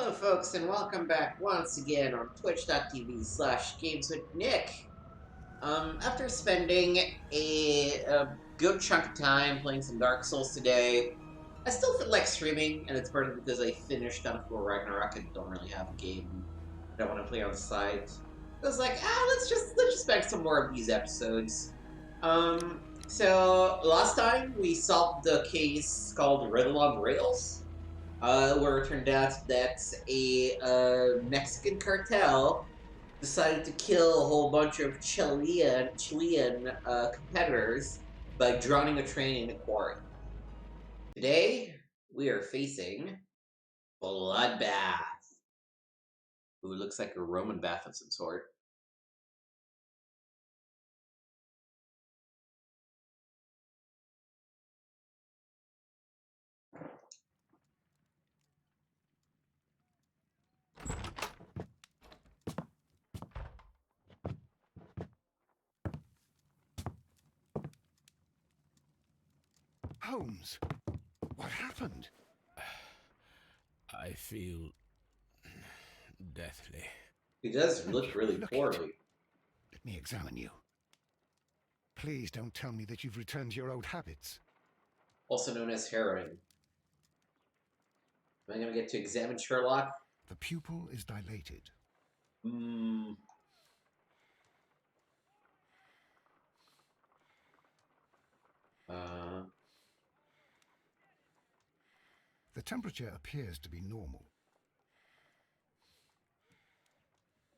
Hello, folks, and welcome back once again on twitch.tv/gameswithnick. After spending a good chunk of time playing some Dark Souls today, I still feel like streaming, and it's partly because I finished God of War Ragnarok and don't really have a game that I want to play on the side. I was like, let's just make some more of these episodes. So last time we solved the case called Riddle on Rails where it turned out that a Mexican cartel decided to kill a whole bunch of Chilean competitors by drowning a train in a quarry. Today, we are facing Bloodbath, who looks like a Roman bath of some sort. Holmes, what happened? I feel deathly. He does look really Look poorly. Let me examine you. Please don't tell me that you've returned to your old habits. Also known as heroin. Am I going to get to examine Sherlock? The pupil is dilated. Hmm. The temperature appears to be normal.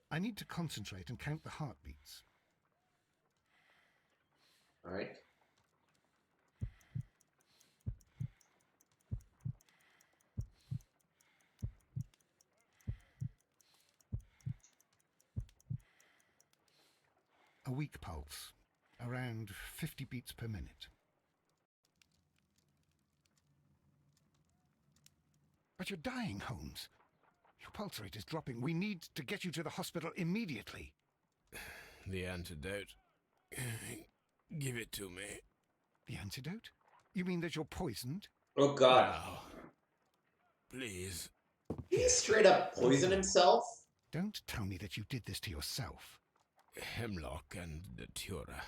I need to concentrate and count the heartbeats. All right. A weak pulse, around 50 beats per minute. But you're dying, Holmes. Your pulse rate is dropping. We need to get you to the hospital immediately. The antidote. Give it to me. The antidote? You mean that you're poisoned? Oh, God. Now. Please. Did he straight up poison himself? Don't tell me that you did this to yourself. Hemlock and Datura.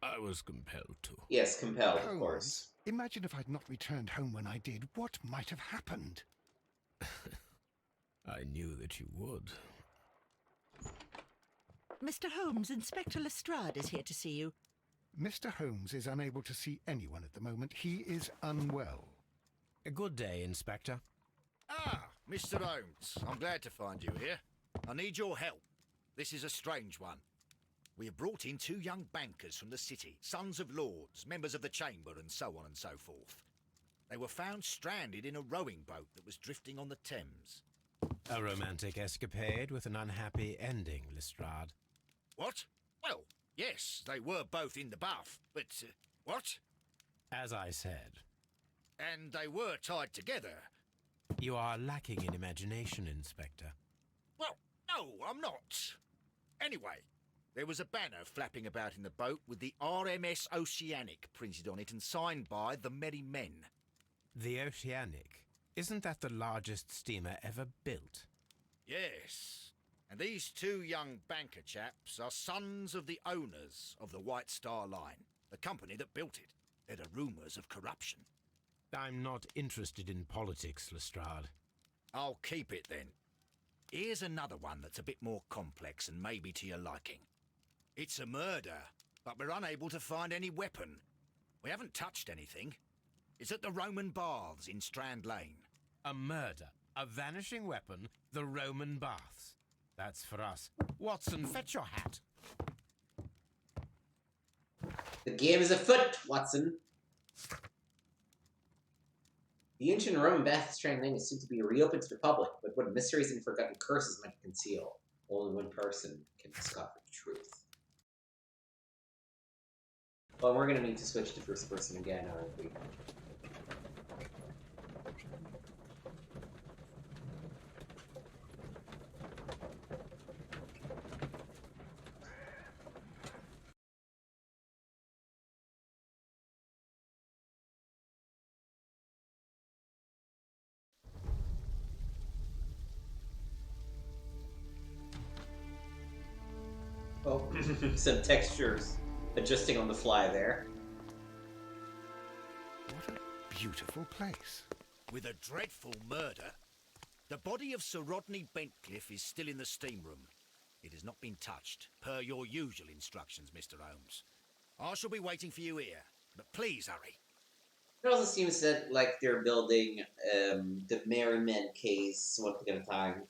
I was compelled to. Yes, compelled, of Holmes, course. imagine if I'd not returned home when I did. What might have happened? I knew that you would. Mr. Holmes, Inspector Lestrade is here to see you. Mr. Holmes is unable to see anyone at the moment. He is unwell. A good day, Inspector. Ah, Mr. Holmes, I'm glad to find you here. I need your help. This is a strange one. We have brought in two young bankers from the city, sons of lords, members of the chamber, and so on and so forth. They were found stranded in a rowing boat that was drifting on the Thames. A romantic escapade with an unhappy ending, Lestrade. What? Well, yes, they were both in the bath, but, what? As I said, And they were tied together. you are lacking in imagination, Inspector. Well, no, I'm not. Anyway, there was a banner flapping about in the boat with the RMS Oceanic printed on it and signed by the Merry Men. The Oceanic. Isn't that the largest steamer ever built? Yes, and these two young banker chaps are sons of the owners of the White Star Line, the company that built it. There are rumours of corruption. I'm not interested in politics, Lestrade. I'll keep it then. Here's another one that's a bit more complex and maybe to your liking. It's a murder, but we're unable to find any weapon. We haven't touched anything. It's at the Roman Baths in Strand Lane. A murder, a vanishing weapon, the Roman baths. That's for us. Watson, fetch your hat. The game is afoot, Watson. The ancient Roman bath strangling is soon to be reopened to the public, but what mysteries and forgotten curses might conceal? Only one person can discover the truth. Well, we're gonna need to switch to first person again, aren't we? Oh, some textures adjusting on the fly there. What a beautiful place. With a dreadful murder. The body of Sir Rodney Bentcliffe is still in the steam room. It has not been touched, per your usual instructions, Mr. Holmes. I shall be waiting for you here, but please hurry. It also seems that like they're building the Merryman case one thing at a time.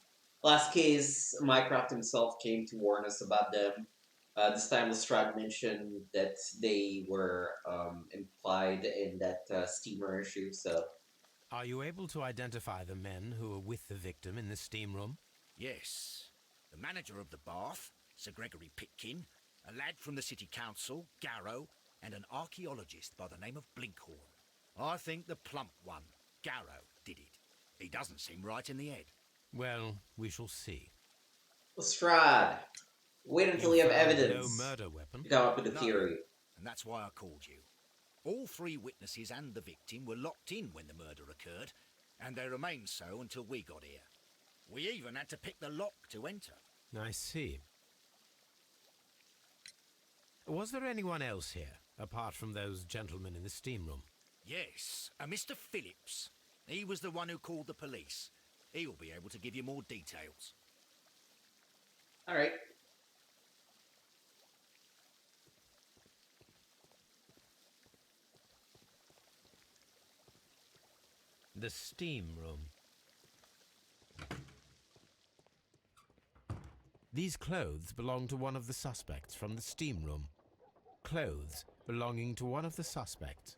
Last case, Mycroft himself came to warn us about them. This time, Lestrade mentioned that they were implied in that steamer issue. So, Are you able to identify the men who were with the victim in the steam room? Yes. The manager of the bath, Sir Gregory Pitkin, a lad from the City Council, Garrow, and an archaeologist by the name of Blinkhorn. I think the plump one, Garrow, did it. He doesn't seem right in the head. Well, we shall see. Lestrade, wait until we have found evidence no murder weapon? to come up with a No. theory. And that's why I called you. All three witnesses and the victim were locked in when the murder occurred, and they remained so until we got here. We even had to pick the lock to enter. I see. Was there anyone else here, apart from those gentlemen in the steam room? Yes, a Mr. Phillips. He was the one who called the police. He'll be able to give you more details. All right. The steam room. These clothes belong to one of the suspects from the steam room. Clothes belonging to one of the suspects.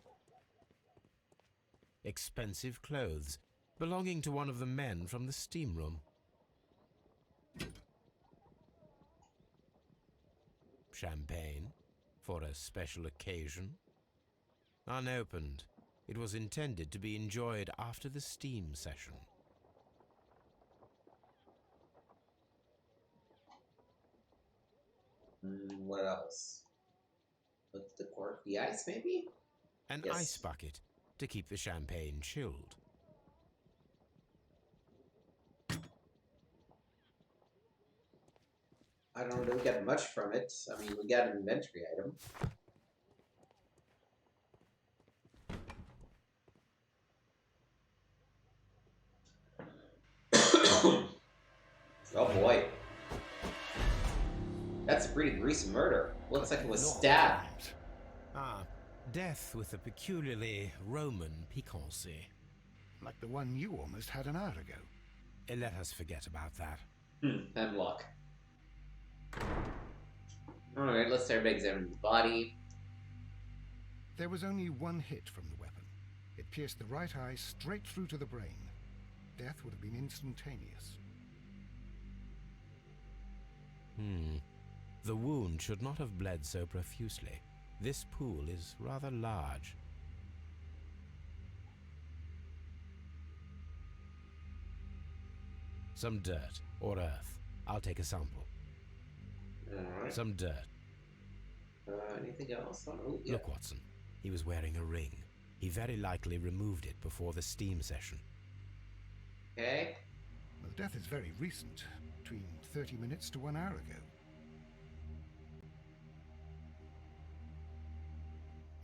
Expensive clothes belonging to one of the men from the steam room. Champagne for a special occasion. Unopened. It was intended to be enjoyed after the steam session. What else? What's the cork? The ice, maybe? An Yes. ice bucket to keep the champagne chilled. I don't know that we got much from it. I mean, we got an inventory item. Oh boy. That's a pretty gruesome murder. Looks like it was stabbed. Ah, death with a peculiarly Roman piquancy. Like the one you almost had an hour ago. Let us forget about that. Hemlock. Alright, let's start by examining the body. There was only one hit from the weapon. It pierced the right eye straight through to the brain. Death would have been instantaneous. The wound should not have bled so profusely. This pool is rather large. Some dirt or earth. I'll take a sample. Alright. Some dirt. Anything else? Oh, yeah. Look, Watson. He was wearing a ring. He very likely removed it before the steam session. Okay. Well, the death is very recent, between 30 minutes to 1 hour ago.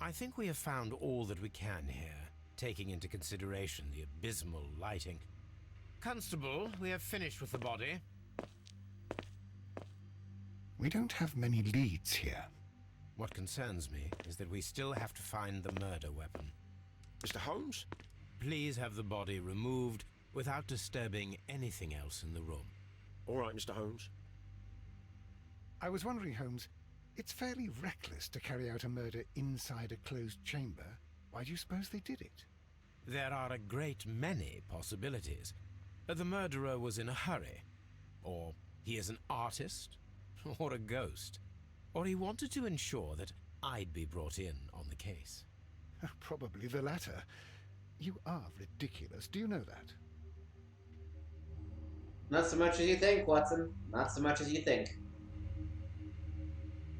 I think we have found all that we can here, taking into consideration the abysmal lighting. Constable, we have finished with the body. We don't have many leads here. What concerns me is that we still have to find the murder weapon. Mr. Holmes? Please have the body removed without disturbing anything else in the room. All right, Mr. Holmes. I was wondering, Holmes, it's fairly reckless to carry out a murder inside a closed chamber. Why do you suppose they did it? There are a great many possibilities. The murderer was in a hurry, or he is an artist, or a ghost, or he wanted to ensure that I'd be brought in on the case. Probably the latter. You are ridiculous, do you know that? Not so much as you think, Watson. Not so much as you think.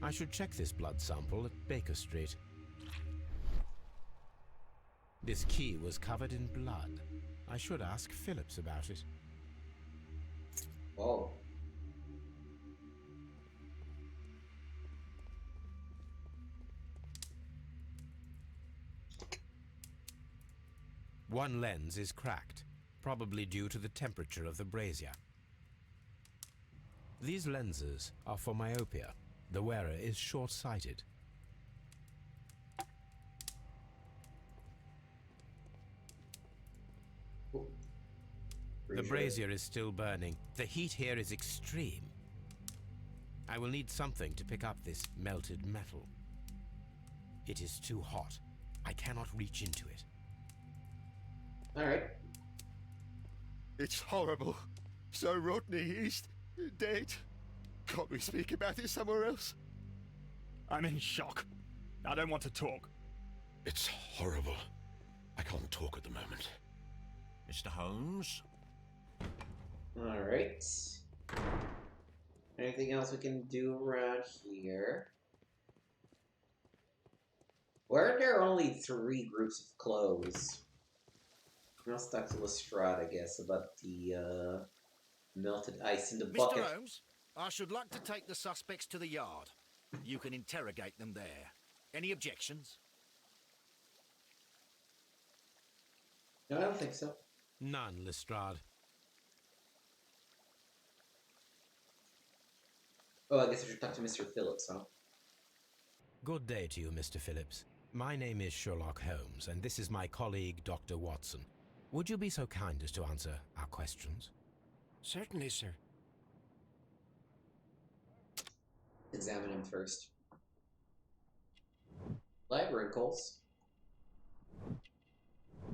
I should check this blood sample at Baker Street. This key was covered in blood. I should ask Phillips about it. Whoa. One lens is cracked, probably due to the temperature of the brazier. These lenses are for myopia. The wearer is short-sighted. The brazier is still burning. The heat here is extreme. I will need something to pick up this melted metal. It is too hot. I cannot reach into it. Alright. It's horrible. So Rodney is dead. Can't we speak about it somewhere else? I'm in shock. I don't want to talk. It's horrible. I can't talk at the moment. Mr. Holmes? Alright. Anything else we can do around here? Why are there only 3 groups of clothes? I'll talk to Lestrade, I guess, about the melted ice in the bucket. Mr. Holmes, I should like to take the suspects to the yard. You can interrogate them there. Any objections? No, I don't think so. None, Lestrade. Oh, I guess I should talk to Mr. Phillips, huh? Good day to you, Mr. Phillips. My name is Sherlock Holmes, and this is my colleague, Dr. Watson. Would you be so kind as to answer our questions? Certainly, sir. Examine him first. Light wrinkles.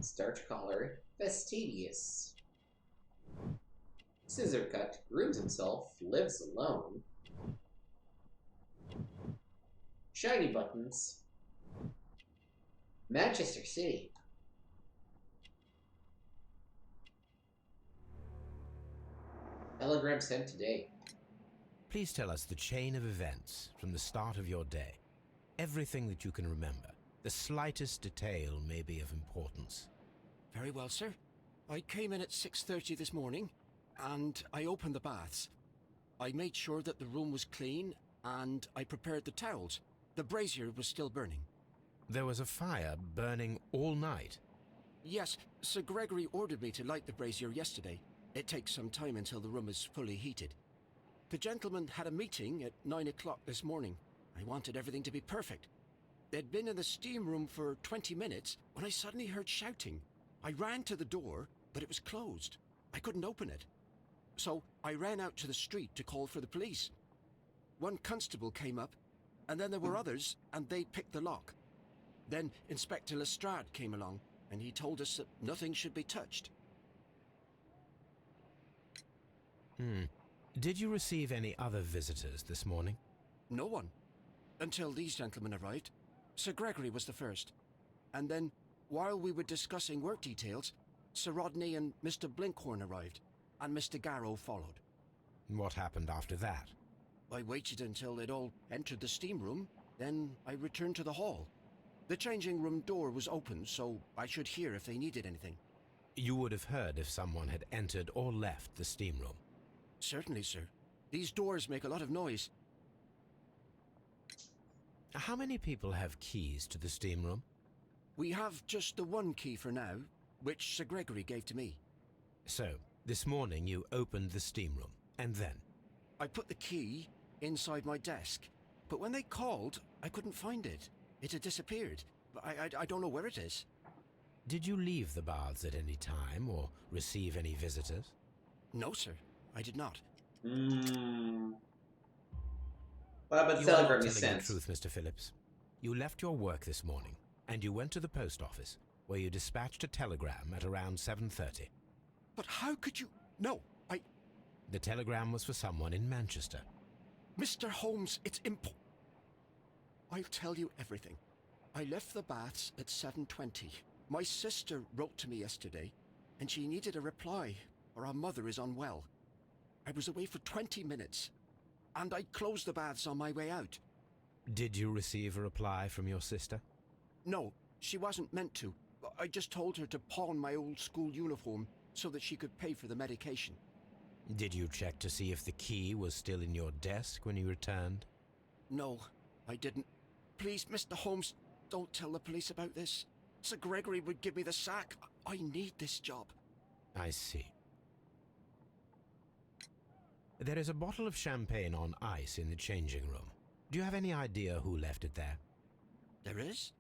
Starch collar. Fastidious. Scissor cut. Grooms himself. Lives alone. Shiny buttons. Manchester City. Telegram sent today. Please tell us the chain of events from the start of your day. Everything that you can remember. The slightest detail may be of importance. Very well, sir. I came in at 6:30 this morning, and I opened the baths. I made sure that the room was clean, and I prepared the towels. The brazier was still burning. There was a fire burning all night. Yes, Sir Gregory ordered me to light the brazier yesterday. It takes some time until the room is fully heated. The gentlemen had a meeting at 9 o'clock this morning. I wanted everything to be perfect. They'd been in the steam room for 20 minutes when I suddenly heard shouting. I ran to the door, but it was closed. I couldn't open it. So I ran out to the street to call for the police. One constable came up, and then there were others, and they picked the lock. Then Inspector Lestrade came along, and he told us that nothing should be touched. Did you receive any other visitors this morning? No one. Until these gentlemen arrived. Sir Gregory was the first. And then, while we were discussing work details, Sir Rodney and Mr. Blinkhorn arrived, and Mr. Garrow followed. What happened after that? I waited until they'd all entered the steam room, then I returned to the hall. The changing room door was open, so I should hear if they needed anything. You would have heard if someone had entered or left the steam room. Certainly, sir. These doors make a lot of noise. How many people have keys to the steam room? We have just the one key for now, which Sir Gregory gave to me. So, this morning you opened the steam room, and then? I put the key inside my desk, but when they called, I couldn't find it. It had disappeared. I don't know where it is. Did you leave the baths at any time, or receive any visitors? No, sir. I did not. What about the You are telegram not you telling the sent? truth, Mr. Phillips. You left your work this morning, and you went to the post office, where you dispatched a telegram at around 7:30. But how could you... No, The telegram was for someone in Manchester. Mr. Holmes, it's I'll tell you everything. I left the baths at 7:20. My sister wrote to me yesterday, and she needed a reply, or our mother is unwell. I was away for 20 minutes, and I closed the baths on my way out. Did you receive a reply from your sister? No, she wasn't meant to. I just told her to pawn my old school uniform so that she could pay for the medication. Did you check to see if the key was still in your desk when you returned? No, I didn't. Please, Mr. Holmes, don't tell the police about this. Sir Gregory would give me the sack. I need this job. I see. There is a bottle of champagne on ice in the changing room. Do you have any idea who left it there? There is?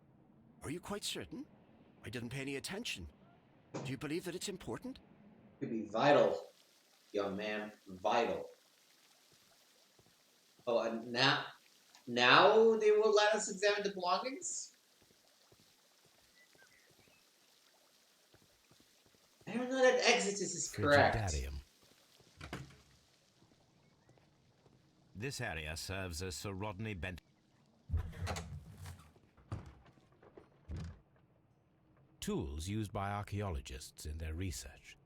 Are you quite certain? I didn't pay any attention. Do you believe that it's important? Could be vital, young man. Vital. Oh, and now they will let us examine the belongings? I don't know that Exitus is correct. Frigidarium. This area serves as Sir Rodney Bent. Tools used by archaeologists in their research.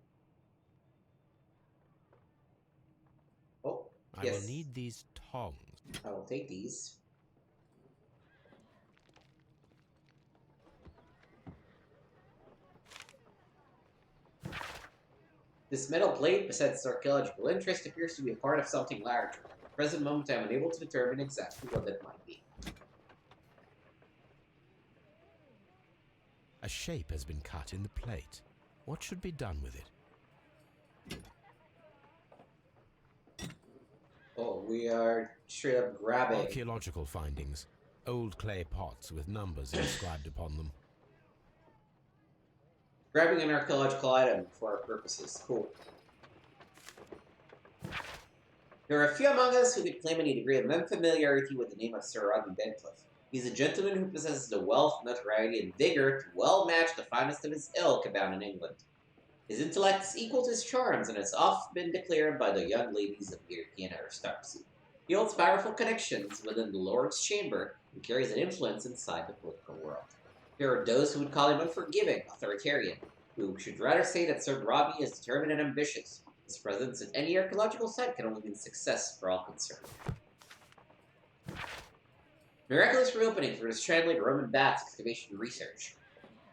Oh, I yes. will need these tongs. I will take these. This metal plate, besides its archaeological interest, appears to be a part of something larger. At the present moment, I am unable to determine exactly what that might be. A shape has been cut in the plate. What should be done with it? Oh, we are straight up grabbing. Archaeological findings. Old clay pots with numbers inscribed upon them. Grabbing an archaeological item for our purposes. Cool. There are a few among us who could claim any degree of unfamiliarity with the name of Sir Rodney Bencliffe. He is a gentleman who possesses the wealth, notoriety, and vigor to well match the finest of his ilk abound in England. His intellect is equal to his charms, and has often been declared by the young ladies of European aristocracy. He holds powerful connections within the Lord's Chamber and carries an influence inside the political world. There are those who would call him unforgiving, authoritarian, who should rather say that Sir Rodney is determined and ambitious. His presence at any archaeological site can only mean success for all concerned. Miraculous reopening for the Strandling Roman Baths excavation research.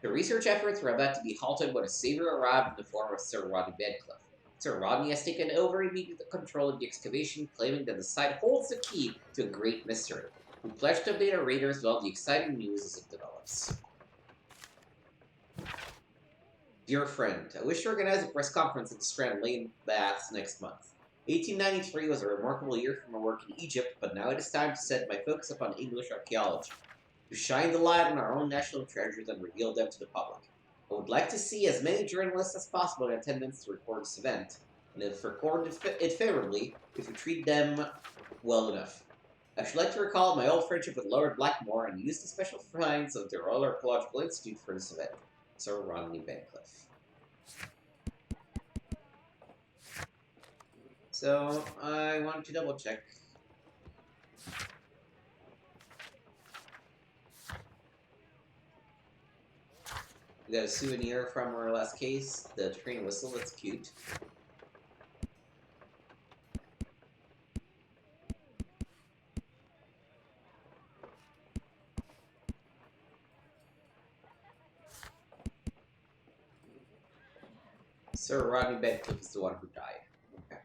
The research efforts were about to be halted when a savior arrived in the form of Sir Rodney Bedcliffe. Sir Rodney has taken over immediate control of the excavation, claiming that the site holds the key to a great mystery. We pledge to update our readers with all the exciting news as it develops. Dear friend, I wish to organize a press conference at the Strand Lane Baths next month. 1893 was a remarkable year for my work in Egypt, but now it is time to set my focus upon English archaeology, to shine the light on our own national treasures and reveal them to the public. I would like to see as many journalists as possible in attendance to record this event, and if recorded it favorably, if we treat them well enough. I should like to recall my old friendship with Lord Blackmore and use the special finds of the Royal Archaeological Institute for this event. Sir Rodney Bencliffe. So, I want to double check. We got a souvenir from our last case, the train whistle, that's cute. Sir Rodney Bedcliffe is the one who died. Okay.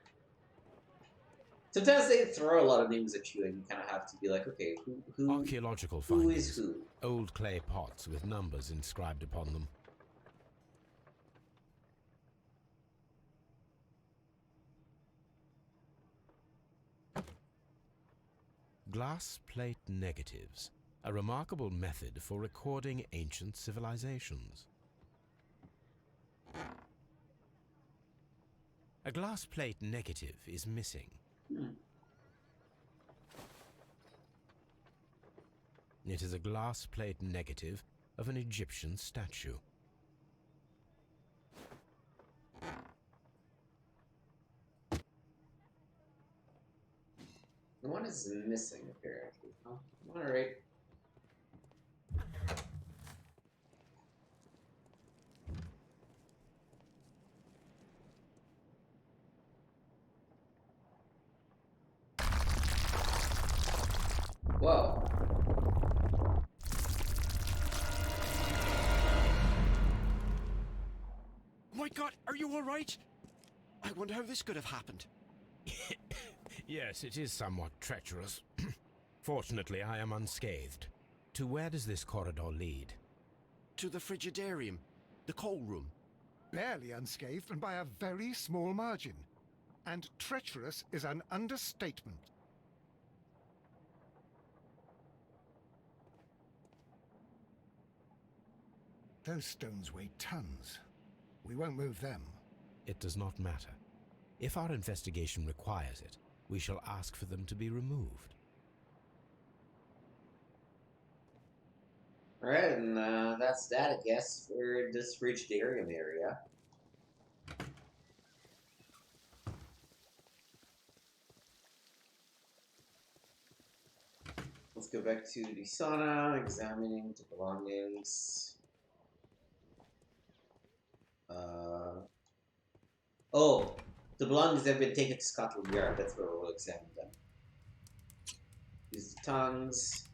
Sometimes they throw a lot of names at you, and you kind of have to be like, okay, who Archaeological findings. Who is who? Old clay pots with numbers inscribed upon them. Glass plate negatives, a remarkable method for recording ancient civilizations. A glass plate negative is missing. It is a glass plate negative of an Egyptian statue. The one is missing, apparently. Oh, alright. Whoa. My God, are you all right? I wonder how this could have happened. Yes, it is somewhat treacherous. Fortunately, I am unscathed. To where does this corridor lead? To the frigidarium, the coal room. barely unscathed and by a very small margin. And treacherous is an understatement. Those stones weigh tons. We won't move them. It does not matter. If our investigation requires it, we shall ask for them to be removed. Alright, and that's that, I guess, for this Ridge-Darium area. Let's go back to the sauna, examining the belongings. Oh, the belongings have been taken to Scotland Yard. That's where we'll examine them. Use the tongs.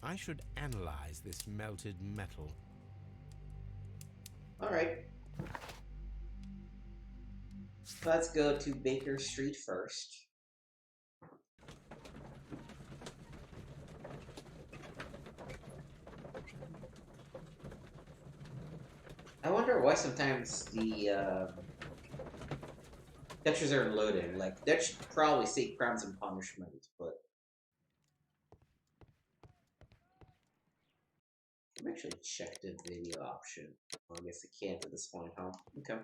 I should analyze this melted metal. Alright. Let's go to Baker Street first. I wonder why sometimes the pictures are loading. Like, that should probably say Crimes and Punishment, but I can actually check the video option. Well, I guess I can't at this point, huh? Okay.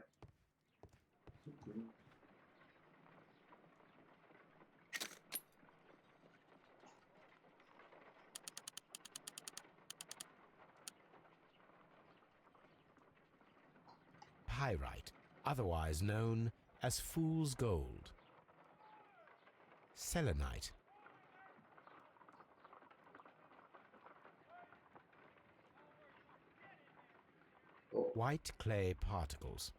Pyrite, otherwise known as fool's gold. Selenite. White clay particles.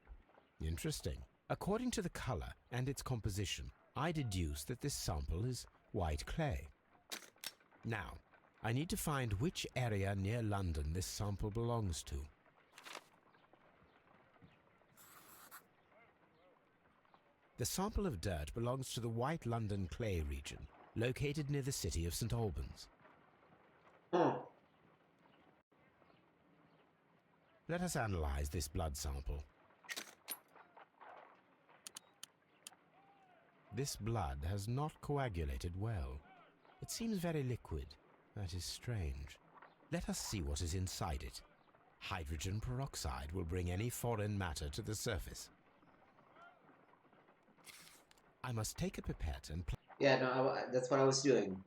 Interesting. According to the color and its composition, I deduce that this sample is white clay. Now, I need to find which area near London this sample belongs to. The sample of dirt belongs to the White London clay region, located near the city of St. Albans. Oh. Let us analyze this blood sample. This blood has not coagulated well. It seems very liquid. That is strange. Let us see what is inside it. Hydrogen peroxide will bring any foreign matter to the surface. I must take a pipette and... Yeah, no, that's what I was doing.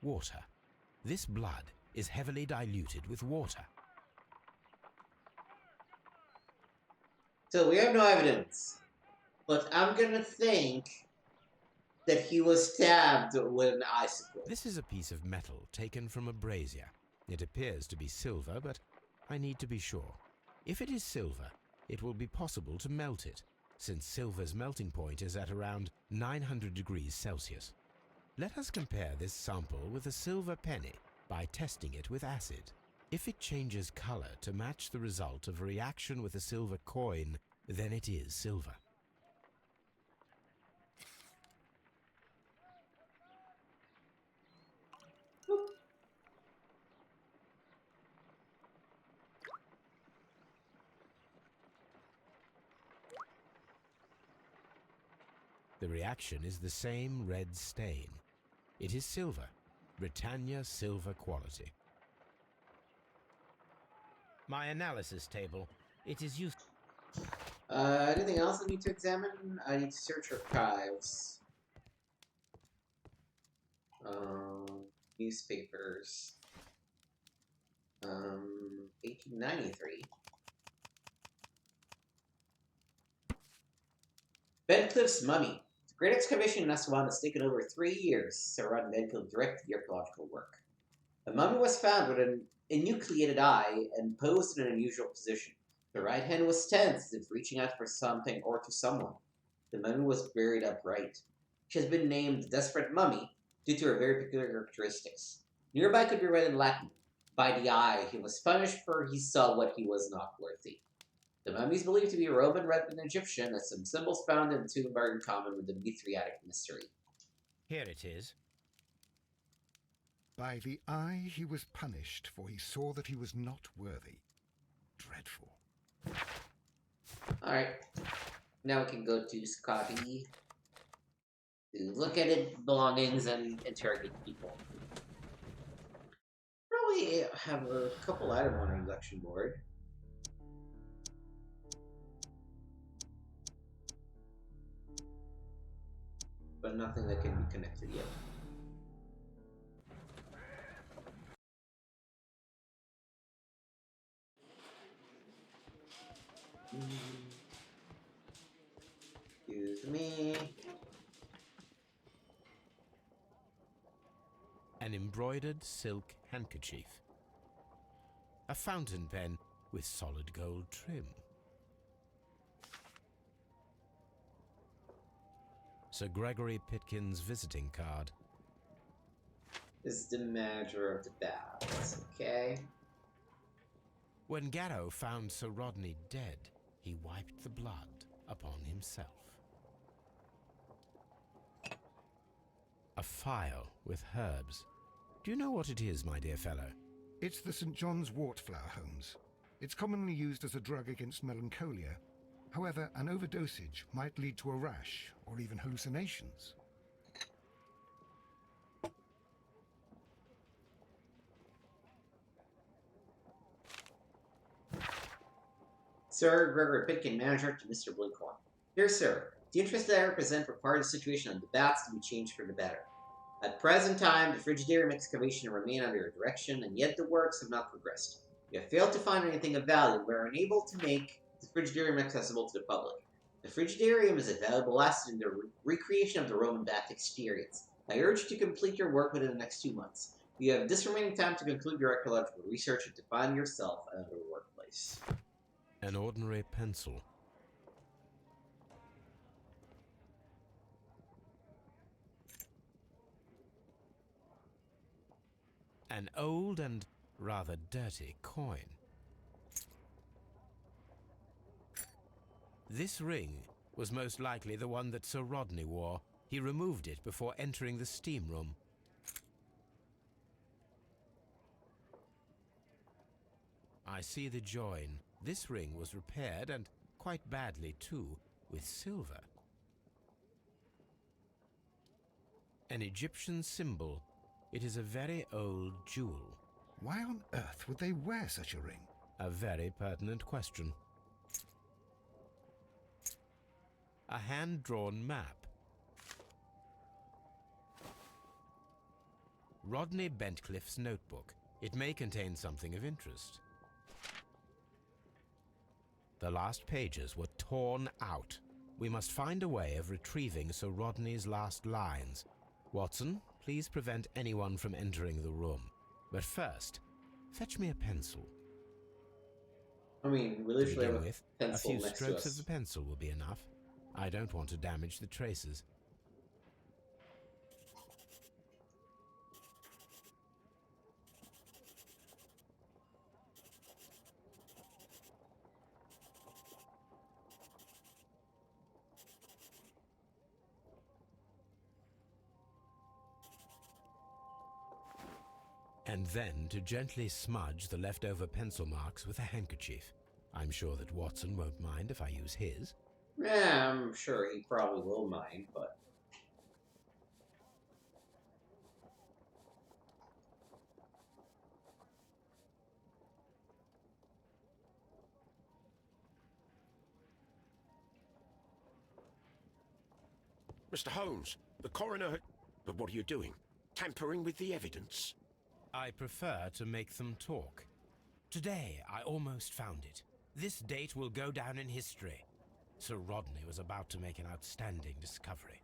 Water. This blood is heavily diluted with water. So we have no evidence, but I'm gonna think that he was stabbed with an icicle. This is a piece of metal taken from a brazier. It appears to be silver, but I need to be sure. If it is silver, it will be possible to melt it, since silver's melting point is at around 900 degrees Celsius. Let us compare this sample with a silver penny by testing it with acid. If it changes color to match the result of a reaction with a silver coin, then it is silver. The reaction is the same red stain. It is silver, Britannia silver quality. My analysis table. It is used. Anything else I need to examine? I need to search archives. Newspapers. 1893. Bedcliffe's mummy. The Great Excavation in Aswan has taken over 3 years to run Bedcliffe direct the archaeological work. The mummy was found with an enucleated eye and posed in an unusual position. The right hand was tense as if reaching out for something or to someone. The mummy was buried upright. She has been named the Desperate Mummy due to her very peculiar characteristics. Nearby could be read in Latin, "By the eye, he was punished for he saw what he was not worthy." The mummy is believed to be Roman rather than Egyptian, as some symbols found in the tomb are in common with the Mithriatic mystery. Here it is. By the eye he was punished, for he saw that he was not worthy. Dreadful. Alright, now we can go to Scotty to look at his belongings and interrogate people. Probably have a couple items on our induction board. But nothing that can be connected yet. Excuse me. An embroidered silk handkerchief. A fountain pen with solid gold trim. Sir Gregory Pitkin's visiting card. This is the manager of the baths, okay? When Garrow found Sir Rodney dead, he wiped the blood upon himself. A phial with herbs. Do you know what it is, my dear fellow? It's the St. John's wort flower, Holmes. It's commonly used as a drug against melancholia. However, an overdosage might lead to a rash or even hallucinations. Sir Gregory Pitkin, manager to Mr. Blinkhorn. Dear sir, the interests that I represent require the situation of the baths to be changed for the better. At present time, the frigidarium excavation remain under your direction, and yet the works have not progressed. We have failed to find anything of value. We are unable to make the frigidarium accessible to the public. The frigidarium is a valuable asset in the recreation of the Roman bath experience. I urge you to complete your work within the next 2 months. You have this remaining time to conclude your archaeological research and to find yourself another workplace. An ordinary pencil. An old and rather dirty coin. This ring was most likely the one that Sir Rodney wore. He removed it before entering the steam room. I see the join. This ring was repaired, and quite badly too, with silver. An Egyptian symbol. It is a very old jewel. Why on earth would they wear such a ring? A very pertinent question. A hand-drawn map. Rodney Bentcliffe's notebook. It may contain something of interest. The last pages were torn out. We must find a way of retrieving Sir Rodney's last lines. Watson, please prevent anyone from entering the room. But first, fetch me a pencil. I mean, we To literally have begin a with, pencil a few next to strokes us. of the pencil will be enough. I don't want to damage the traces. And then to gently smudge the leftover pencil marks with a handkerchief. I'm sure that Watson won't mind if I use his. Yeah, I'm sure he probably will mind, but... Mr. Holmes, the coroner... But what are you doing? Tampering with the evidence? I prefer to make them talk. Today, I almost found it. This date will go down in history. Sir Rodney was about to make an outstanding discovery.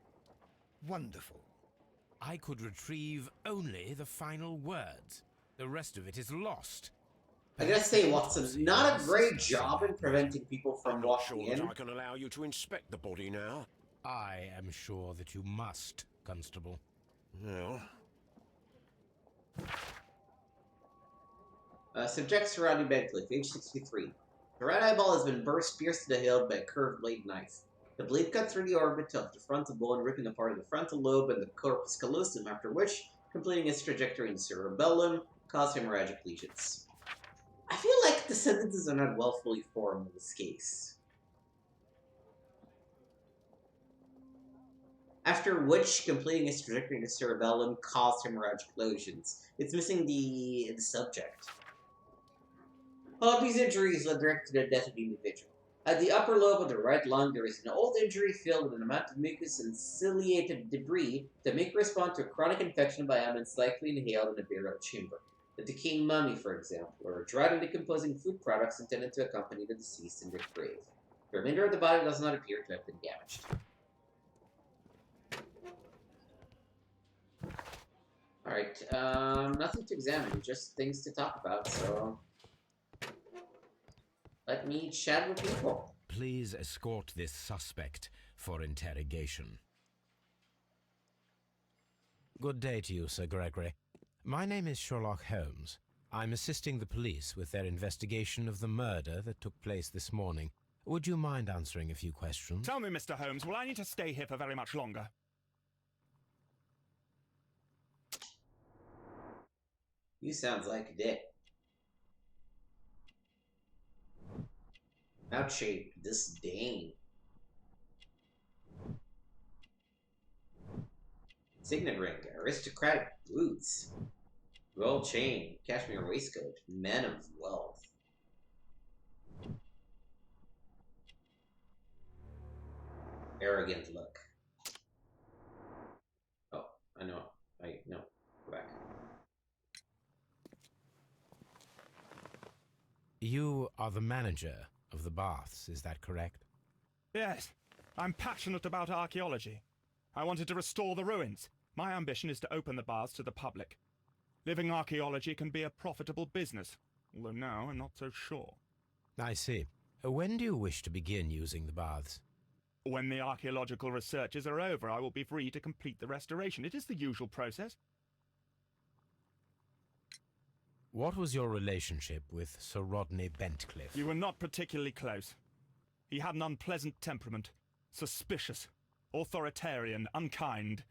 Wonderful. I could retrieve only the final words. The rest of it is lost. I gotta say, Watson, not a great job in preventing people from I'm not walking sure in. that I can allow you to inspect the body now. I am sure that you must, Constable. Well, Subject surrounding Bedcliffe, age 63. The right eyeball has been pierced to the hill by a curved blade knife. The blade cut through the orbit of the frontal bone, ripping apart the frontal lobe and the corpus callosum, after which, completing its trajectory in the cerebellum, caused hemorrhagic lesions. I feel like the sentences are not well fully formed in this case. After which, completing its trajectory in the cerebellum caused hemorrhagic lesions. It's missing the subject. All of these injuries led directly to the death of the individual. At the upper lobe of the right lung, there is an old injury filled with an amount of mucus and ciliated debris that may correspond to a chronic infection by elements likely inhaled in a burial chamber. The decaying mummy, for example, or dried and decomposing food products intended to accompany the deceased in their grave. The remainder of the body does not appear to have been damaged. Alright, nothing to examine, just things to talk about, so let me chat with people. Please escort this suspect for interrogation. Good day to you, Sir Gregory. My name is Sherlock Holmes. I'm assisting the police with their investigation of the murder that took place this morning. Would you mind answering a few questions? Tell me, Mr. Holmes, will I need to stay here for very much longer? You sounds like a dick. Mouth-shaped disdain. Signet ring, aristocratic boots, gold chain, cashmere waistcoat, man of wealth. Arrogant look. Oh, I know. No, go back. You are the manager of the baths, is that correct? Yes. I'm passionate about archaeology. I wanted to restore the ruins. My ambition is to open the baths to the public. Living archaeology can be a profitable business, although now I'm not so sure. I see. When do you wish to begin using the baths? When the archaeological researches are over, I will be free to complete the restoration. It is the usual process. What was your relationship with Sir Rodney Bentcliffe? You were not particularly close. He had an unpleasant temperament, suspicious, authoritarian, unkind.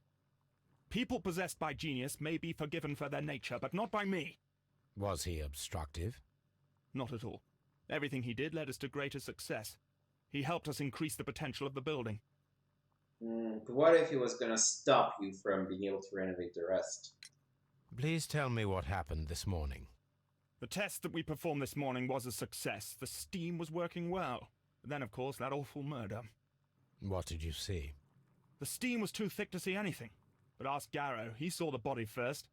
People possessed by genius may be forgiven for their nature, but not by me. Was he obstructive? Not at all. Everything he did led us to greater success. He helped us increase the potential of the building. What if he was gonna stop you from being able to renovate the rest? Please tell me what happened this morning. The test that we performed this morning was a success. The steam was working well. But then, of course, that awful murder. What did you see? The steam was too thick to see anything. But ask Garrow. He saw the body first.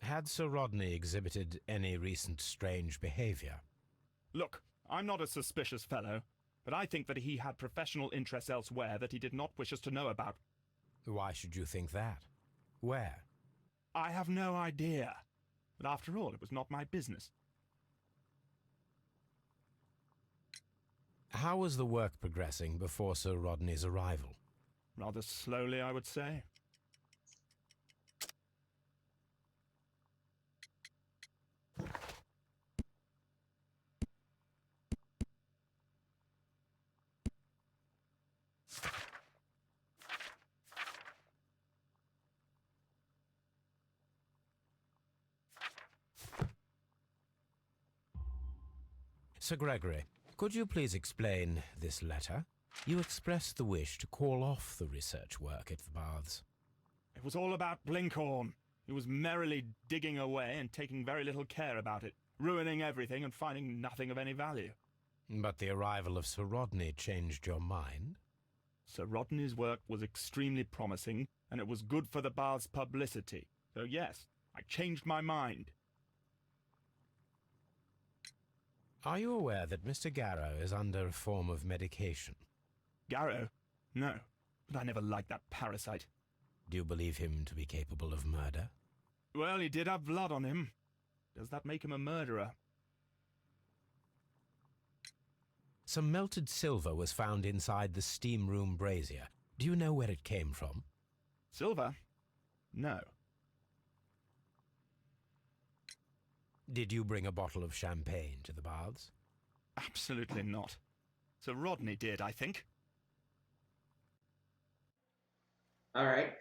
Had Sir Rodney exhibited any recent strange behavior? Look, I'm not a suspicious fellow, but I think that he had professional interests elsewhere that he did not wish us to know about. Why should you think that? Where? I have no idea. But after all, it was not my business. How was the work progressing before Sir Rodney's arrival? Rather slowly, I would say. Sir Gregory, could you please explain this letter? You expressed the wish to call off the research work at the baths. It was all about Blinkhorn. He was merrily digging away and taking very little care about it, ruining everything and finding nothing of any value. But the arrival of Sir Rodney changed your mind? Sir Rodney's work was extremely promising, and it was good for the bath's publicity. So yes, I changed my mind. Are you aware that Mr. Garrow is under a form of medication? Garrow? No, but I never liked that parasite. Do you believe him to be capable of murder? Well, he did have blood on him. Does that make him a murderer? Some melted silver was found inside the steam room brazier. Do you know where it came from? Silver? No. Did you bring a bottle of champagne to the baths? Absolutely not. Sir Rodney did, I think. All right.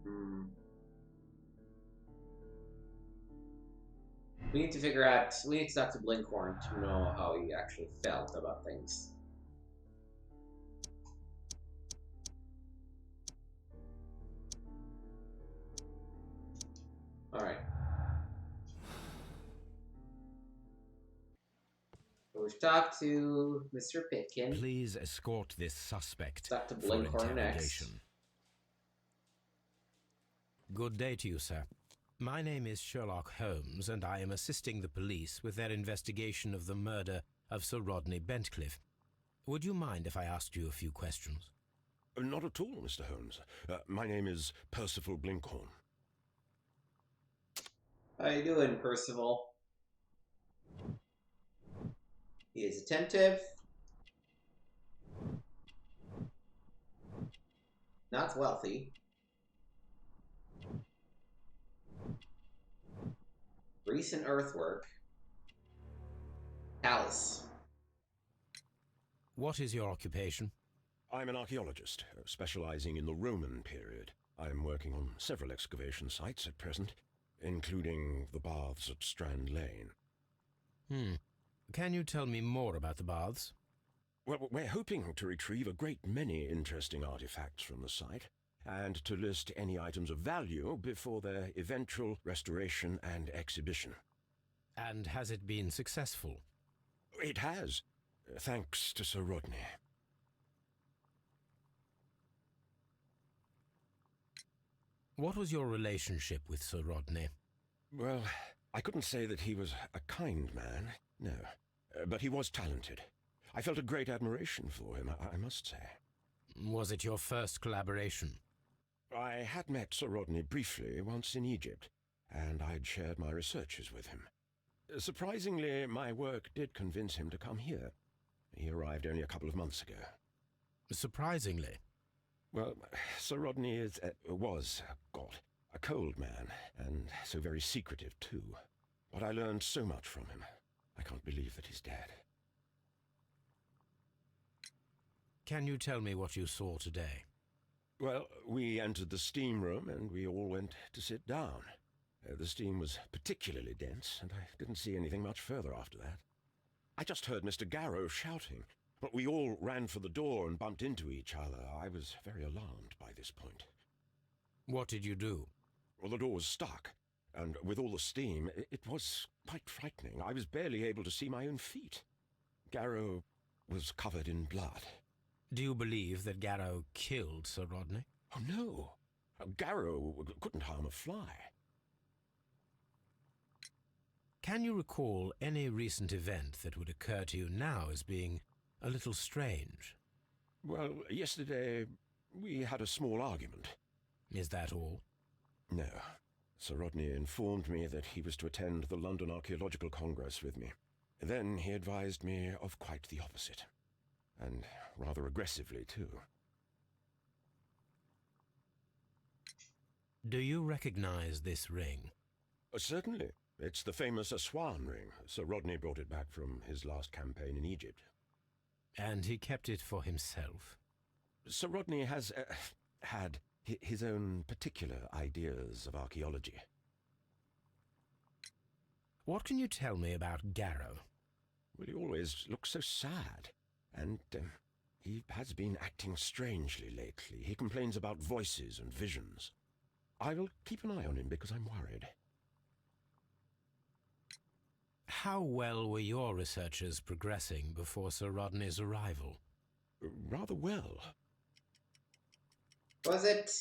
Hmm. We need to figure out. We need to talk to Blinkhorn to know how he actually felt about things. All right. So we've talked to Mr. Pitkin. Please escort this suspect Talk to for Blinkhorn next. interrogation. Good day to you, sir. My name is Sherlock Holmes, and I am assisting the police with their investigation of the murder of Sir Rodney Bentcliffe. Would you mind if I asked you a few questions? Not at all, Mr. Holmes. My name is Percival Blinkhorn. How you doing, Percival? He is attentive. Not wealthy. Recent earthwork. Palace. What is your occupation? I'm an archaeologist, specializing in the Roman period. I'm working on several excavation sites at present, including the baths at Strand Lane. Can you tell me more about the baths? Well, we're hoping to retrieve a great many interesting artifacts from the site, and to list any items of value before their eventual restoration and exhibition. And has it been successful? It has, thanks to Sir Rodney. What was your relationship with Sir Rodney? Well, I couldn't say that he was a kind man, no, but he was talented. I felt a great admiration for him, I must say. Was it your first collaboration? I had met Sir Rodney briefly once in Egypt, and I'd shared my researches with him. Surprisingly, my work did convince him to come here. He arrived only a couple of months ago. Surprisingly? Well, Sir Rodney was a cold man, and so very secretive too. But I learned so much from him. I can't believe that he's dead. Can you tell me what you saw today? Well, we entered the steam room and we all went to sit down. The steam was particularly dense, and I didn't see anything much further after that. I just heard Mr. Garrow shouting, but we all ran for the door and bumped into each other. I was very alarmed by this point. What did you do? Well, the door was stuck, and with all the steam, it was quite frightening. I was barely able to see my own feet. Garrow was covered in blood. Do you believe that Garrow killed Sir Rodney? Oh, no. Garrow couldn't harm a fly. Can you recall any recent event that would occur to you now as being a little strange? Well, yesterday we had a small argument. Is that all? No. Sir Rodney informed me that he was to attend the London Archaeological Congress with me. Then he advised me of quite the opposite. And rather aggressively, too. Do you recognize this ring? Certainly. It's the famous Aswan ring. Sir Rodney brought it back from his last campaign in Egypt. And he kept it for himself? Sir Rodney has had his own particular ideas of archaeology. What can you tell me about Garrow? Well, he always looks so sad. And he has been acting strangely lately. He complains about voices and visions. I will keep an eye on him because I'm worried. How well were your researches progressing before Sir Rodney's arrival? Rather well. Was it?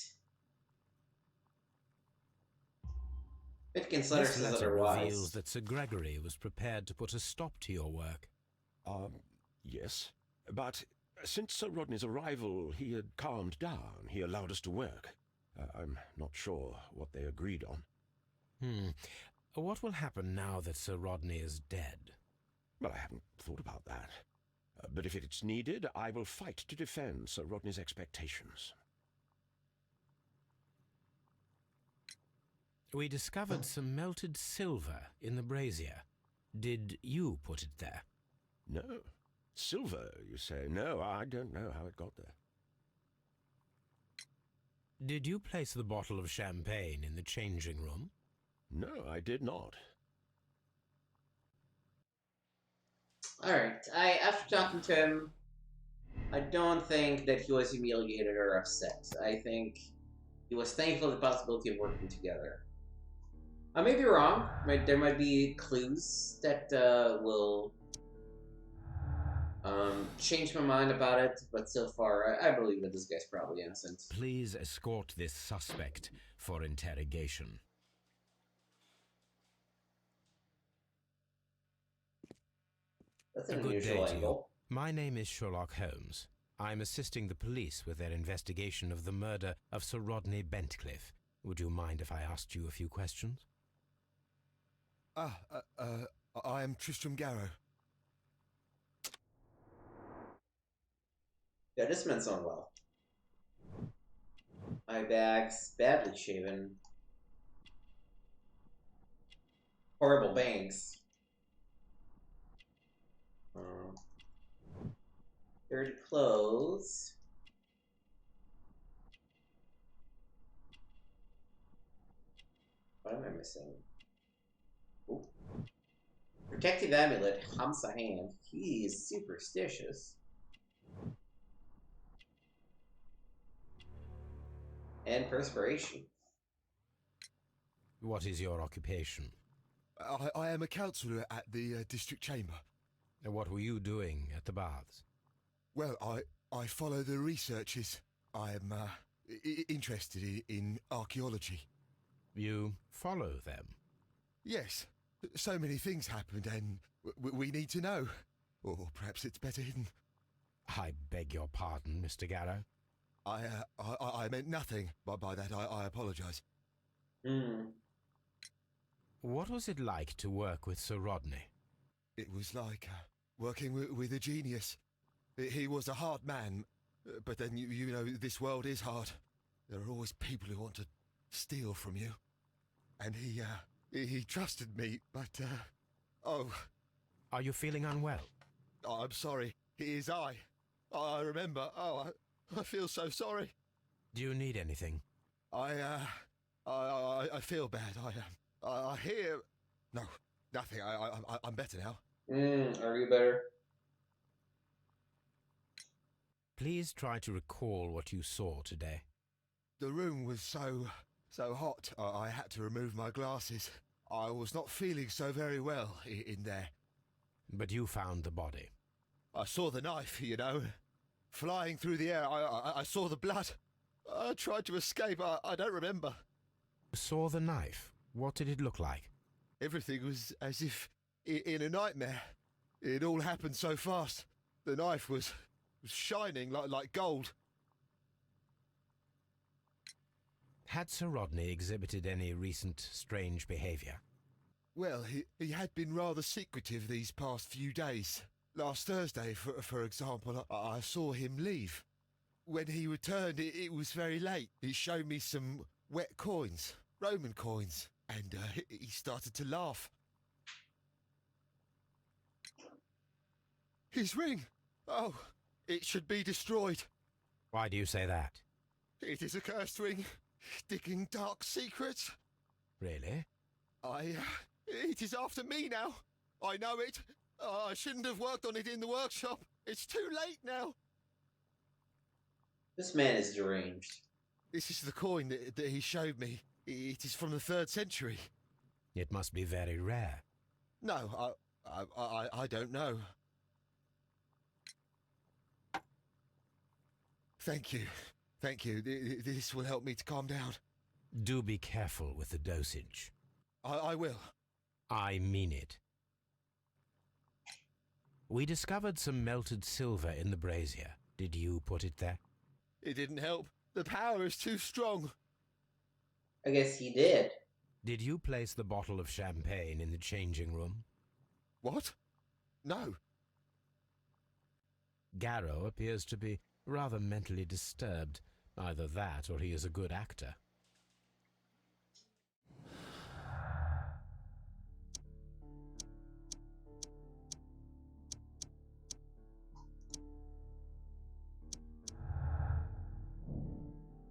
Pitkin's letter This says letter otherwise. reveals that Sir Gregory was prepared to put a stop to your work. Yes. But since Sir Rodney's arrival, he had calmed down. He allowed us to work. I'm not sure what they agreed on. What will happen now that Sir Rodney is dead? Well, I haven't thought about that. But if it's needed, I will fight to defend Sir Rodney's expectations. We discovered some melted silver in the brazier. Did you put it there? No. Silver, you say? No, I don't know how it got there. Did you place the bottle of champagne in the changing room? No, I did not. Alright, after talking to him, I don't think that he was humiliated or upset. I think he was thankful for the possibility of working together. I may be wrong. There might be clues that will change my mind about it, but so far, I believe that this guy's probably innocent. Please escort this suspect for interrogation. That's an A good unusual day to you. angle. My name is Sherlock Holmes. I'm assisting the police with their investigation of the murder of Sir Rodney Bentcliffe. Would you mind if I asked you a few questions? I am Tristram Garrow. Yeah, this man's on well. Eye bags, badly shaven. Horrible bangs. Dirty clothes. What am I missing? Ooh. Protective amulet, humps a hand. He is superstitious. And perspiration. What is your occupation? I am a counsellor at the district chamber. And what were you doing at the baths? Well, I follow the researches. I am interested in archaeology. You follow them? Yes. So many things happened and we need to know. Or perhaps it's better hidden. I beg your pardon, Mr. Garrow. I meant nothing by that. I apologise. What was it like to work with Sir Rodney? It was like working with a genius. He was a hard man, but then you know this world is hard. There are always people who want to steal from you. And he trusted me, but oh. Are you feeling unwell? Oh, I'm sorry. It is I remember. Oh, I feel so sorry. Do you need anything? I feel bad. I hear. No, nothing. I'm better now. Are you better? Please try to recall what you saw today. The room was so hot. I had to remove my glasses. I was not feeling so very well in there. But you found the body. I saw the knife, you know, flying through the air. I saw the blood. I tried to escape. I don't remember. You saw the knife? What did it look like? Everything was as if in a nightmare. It all happened so fast. The knife was shining like gold. Had Sir Rodney exhibited any recent strange behaviour? Well, he had been rather secretive these past few days. Last Thursday, for example, I saw him leave. When he returned, it was very late. He showed me some wet coins, Roman coins, and he started to laugh. His ring! Oh, it should be destroyed. Why do you say that? It is a cursed ring, digging dark secrets. Really? It is after me now. I know it. I shouldn't have worked on it in the workshop. It's too late now. This man is deranged. This is the coin that he showed me. It is from the 3rd century. It must be very rare. No, I don't know. Thank you. Thank you. This will help me to calm down. Do be careful with the dosage. I will. I mean it. We discovered some melted silver in the brazier. Did you put it there? It didn't help. The power is too strong. I guess he did. Did you place the bottle of champagne in the changing room? What? No. Garrow appears to be rather mentally disturbed. Either that or he is a good actor.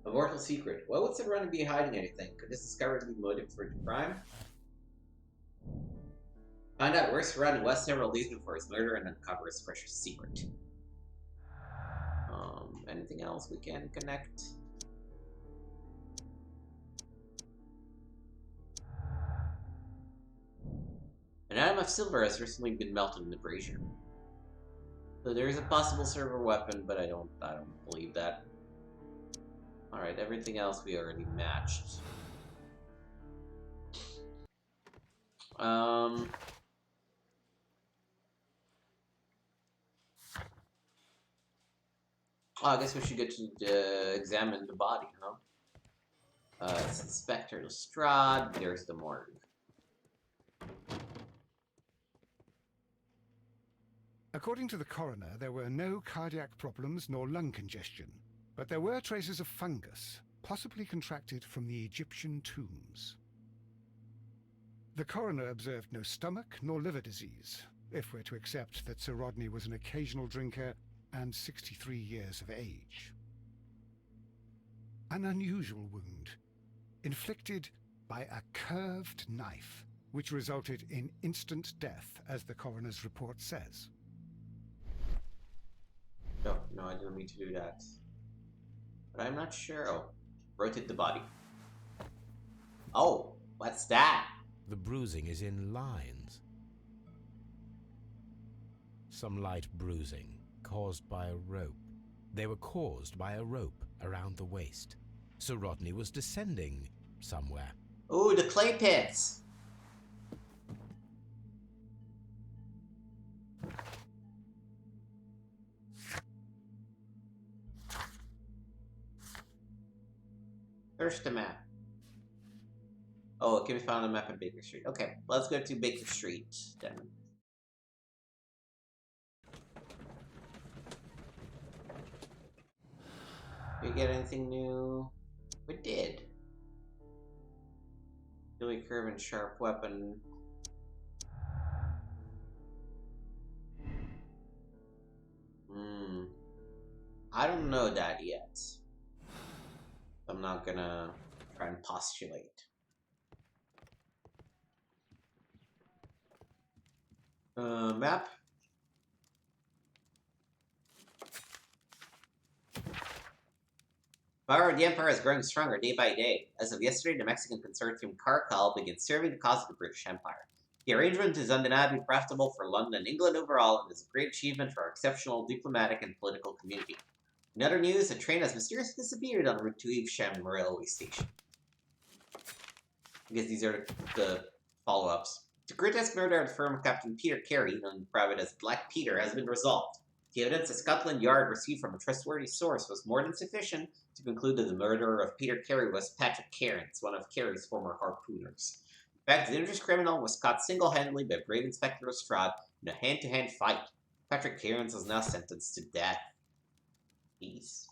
A mortal secret. Why would Serrano be hiding anything? Could this discovery be motive for the crime? Find out where Serrano was several days before his murder and uncover his precious secret. Anything else we can connect? An atom of silver has recently been melted in the brazier. So there is a possible server weapon, but I don't believe that. Alright, everything else we already matched. Oh, I guess we should get to examine the body, huh? It's Inspector Lestrade. There's the morgue. According to the coroner, there were no cardiac problems nor lung congestion, but there were traces of fungus, possibly contracted from the Egyptian tombs. The coroner observed no stomach nor liver disease, if we're to accept that Sir Rodney was an occasional drinker and 63 years of age. An unusual wound, inflicted by a curved knife, which resulted in instant death, as the coroner's report says. No, I didn't mean to do that. But I'm not sure. Oh, rotate the body. Oh, what's that? The bruising is in lines. Some light bruising, caused by a rope. They were caused by a rope around the waist. Sir Rodney was descending somewhere. Ooh, the clay pits! Search the map. Oh, it can be found on the map at Baker Street. Okay, let's go to Baker Street then. Did we get anything new? We did. Really curved and sharp weapon. I don't know that yet. I'm not gonna try and postulate. Map. Power of the Empire is growing stronger day by day. As of yesterday, the Mexican consortium Carcal began serving the cause of the British Empire. The arrangement is undeniably profitable for London and England overall, and is a great achievement for our exceptional diplomatic and political community. In other news, a train has mysteriously disappeared en route to Evesham railway station. I guess these are the follow-ups. The grotesque murder of the firm of Captain Peter Carey, known in private as Black Peter, has been resolved. The evidence that Scotland Yard received from a trustworthy source was more than sufficient to conclude that the murderer of Peter Carey was Patrick Cairns, one of Carey's former harpooners. In fact, the dangerous criminal was caught single-handedly by brave Inspector Lestrade in a hand-to-hand fight. Patrick Cairns is now sentenced to death. Peace.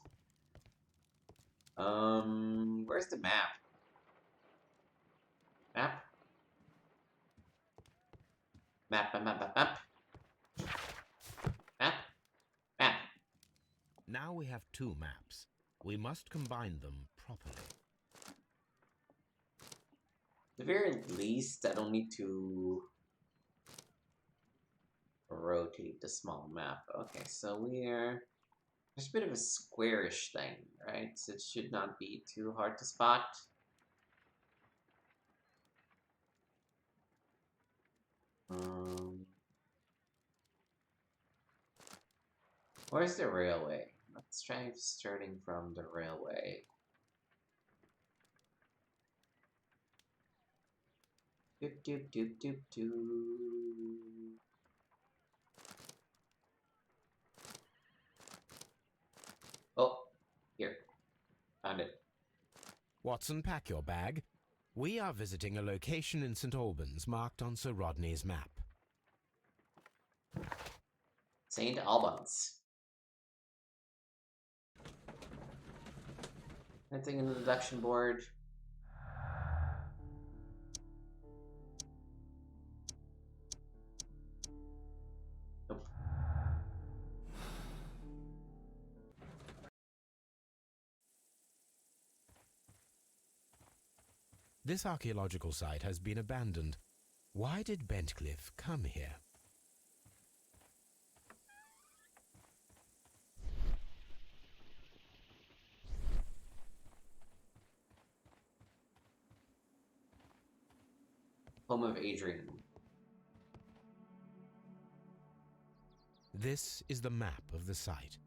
Where's the map? Map? Map. Now we have two maps. We must combine them properly. At the very least, I don't need to rotate the small map. Okay, so we're... There's a bit of a squarish thing, right? So it should not be too hard to spot. Where's the railway? Let's try starting from the railway. Doop. Oh, here. Found it. Watson, pack your bag. We are visiting a location in St. Albans marked on Sir Rodney's map. St. Albans. Anything in the deduction board? Nope. This archaeological site has been abandoned. Why did Bentcliffe come here? Home of Adrian. This is the map of the site.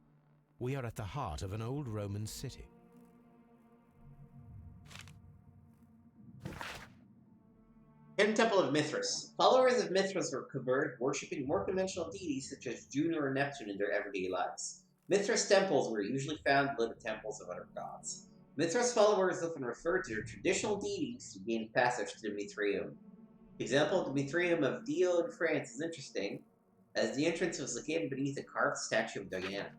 We are at the heart of an old Roman city. Hidden Temple of Mithras. Followers of Mithras were covered, worshipping more conventional deities such as Juno or Neptune in their everyday lives. Mithras temples were usually found below the temples of other gods. Mithras followers often referred to their traditional deities to gain passage to the Mithraeum. The example of the Mithraeum of Dio in France is interesting, as the entrance was located beneath a carved statue of Diana.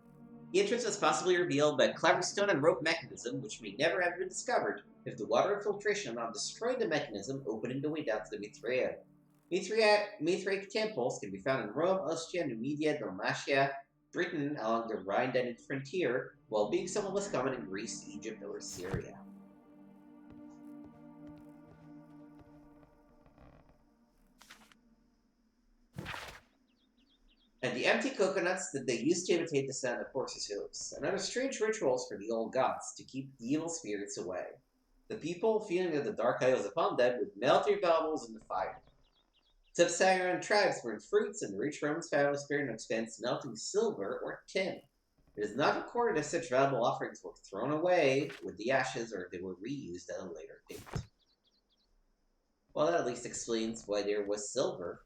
The entrance was possibly revealed by a clever stone and rope mechanism, which may never have been discovered if the water infiltration had not destroyed the mechanism, opening the way down to the Mithraeum. Mithraic temples can be found in Rome, Austria, Numidia, Dalmatia, Britain along the Rhine-Danube frontier, while being somewhat less common in Greece, Egypt, or Syria. And the empty coconuts that they used to imitate the sound of horses' hooves, and other strange rituals for the old gods to keep the evil spirits away. The people, feeling that the dark eye was upon them, would melt their valuables in the fire. Sub-Saharan tribes burned fruits, and the rich Romans found spared no expense melting silver or tin. It is not recorded if such valuable offerings were thrown away with the ashes or if they were reused at a later date. Well, that at least explains why there was silver.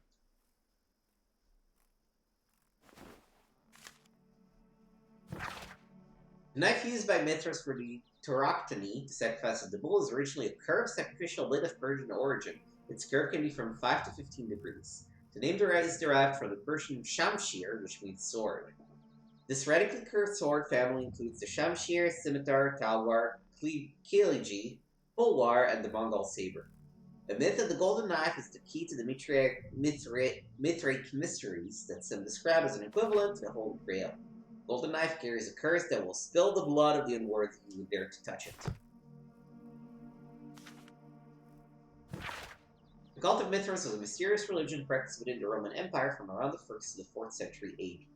The knife used by Mithras for the tauroctony to sacrifice the bull is originally a curved sacrificial blade of Persian origin. Its curve can be from 5 to 15 degrees. The name is derived from the Persian shamshir, which means sword. This radically curved sword family includes the shamshir, scimitar, talwar, kiliji, fulwar, and the Mongol saber. The myth of the golden knife is the key to the Mithraic mysteries that some describe as an equivalent to the Holy Grail. The golden knife carries a curse that will spill the blood of the unworthy who dare to touch it. The cult of Mithras was a mysterious religion practiced within the Roman Empire from around the 1st to the 4th century AD.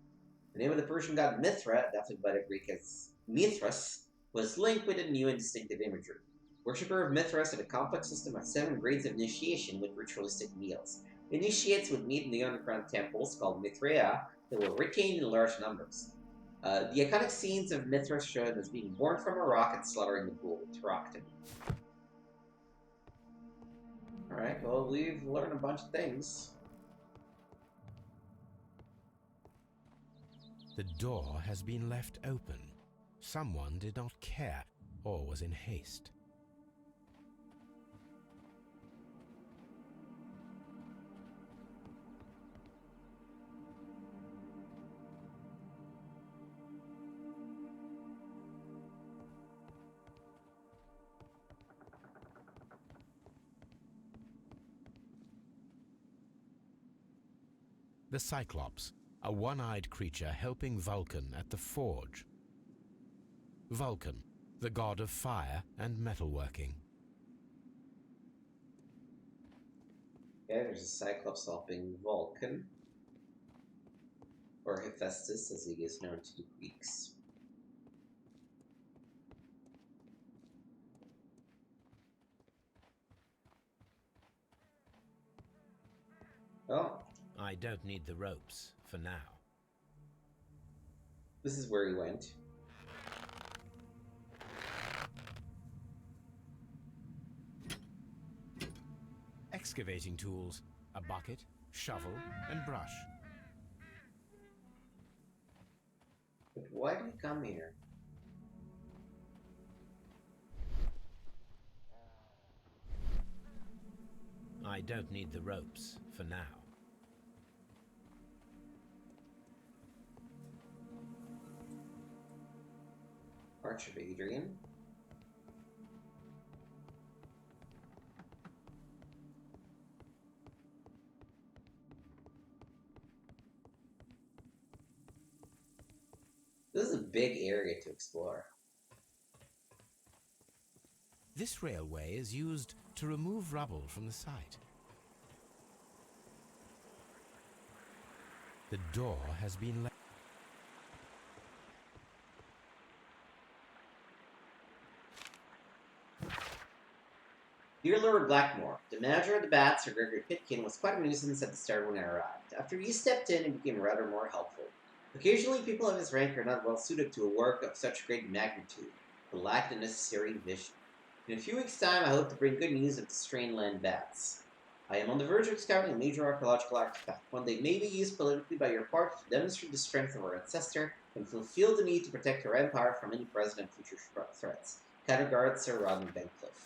The name of the Persian god Mithra, adapted by the Greek as Mithras, was linked with a new and distinctive imagery. Worshipper of Mithras had a complex system of 7 grades of initiation with ritualistic meals. Initiates would meet in the underground temples called Mithraea that were retained in large numbers. The iconic scenes of Mithras show him as being born from a rock and slaughtering the bull, tauroctony. Alright, well, we've learned a bunch of things. The door has been left open. Someone did not care or was in haste. The Cyclops, a one-eyed creature helping Vulcan at the forge. Vulcan, the god of fire and metalworking. Okay, there's a Cyclops helping Vulcan, or Hephaestus as he is known to the Greeks. Oh. I don't need the ropes for now. This is where he went. Excavating tools, a bucket, shovel, and brush. But why did he come here? I don't need the ropes for now. Arch of Adrian. This is a big area to explore. This railway is used to remove rubble from the site. The door has been left. Dear Lord Blackmore, the manager of the Bats, Sir Gregory Pitkin, was quite a nuisance at the start when I arrived. After you stepped in, he became rather more helpful. Occasionally, people of his rank are not well suited to a work of such great magnitude, but lack the necessary vision. In a few weeks' time, I hope to bring good news of the Strainland Bats. I am on the verge of discovering a major archaeological artifact, one that may be used politically by your party to demonstrate the strength of our ancestor and fulfill the need to protect our empire from any present and future threats. Kind regards, Sir Rodney Bencliffe.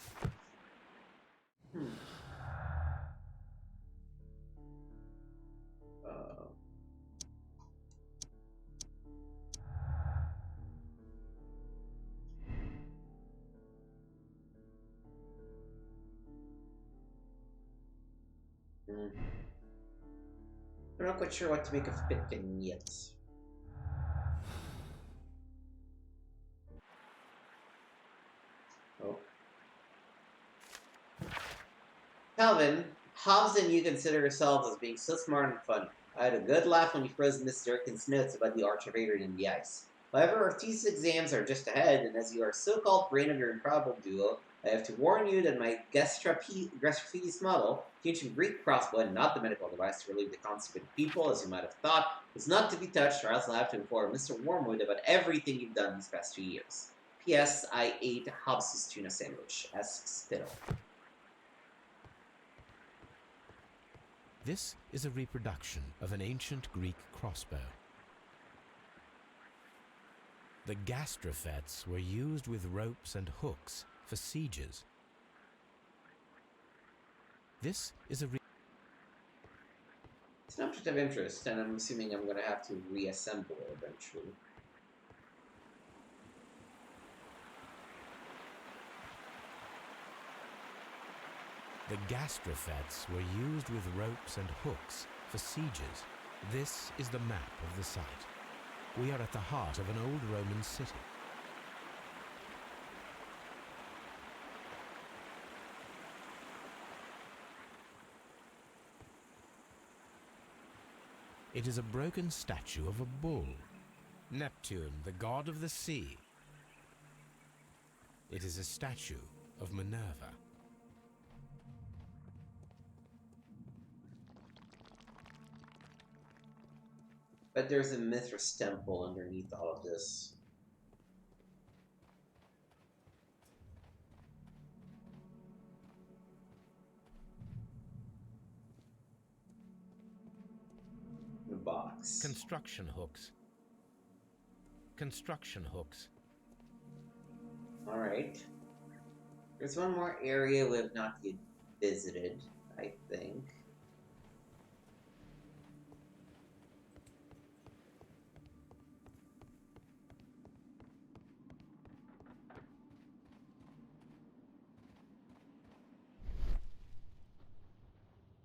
I'm not quite sure what to make of Pitkin yet. Oh. Calvin, Hobbs and you consider yourselves as being so smart and funny. I had a good laugh when you froze Miss Durkin's notes about the Arch of Adrian in the ice. However, our thesis exams are just ahead, and as you are so-called brain of your improbable duo, I have to warn you that my Gastraphes model, the ancient Greek crossbow and not the medical device to relieve the constipated people, as you might have thought, is not to be touched, or else I'll have to inform Mr. Wormwood about everything you've done these past 2 years. P.S. I ate Hobbs's tuna sandwich. Asks Spittle. This is a reproduction of an ancient Greek crossbow. The gastrofets were used with ropes and hooks for sieges. This is a It's an object of interest, and I'm assuming I'm going to have to reassemble it eventually. The gastrofets were used with ropes and hooks for sieges. This is the map of the site. We are at the heart of an old Roman city. It is a broken statue of a bull, Neptune, the god of the sea. It is a statue of Minerva. But there's a Mithras temple underneath all of this. The box. Construction hooks. Construction hooks. Alright. There's one more area we have not yet visited, I think.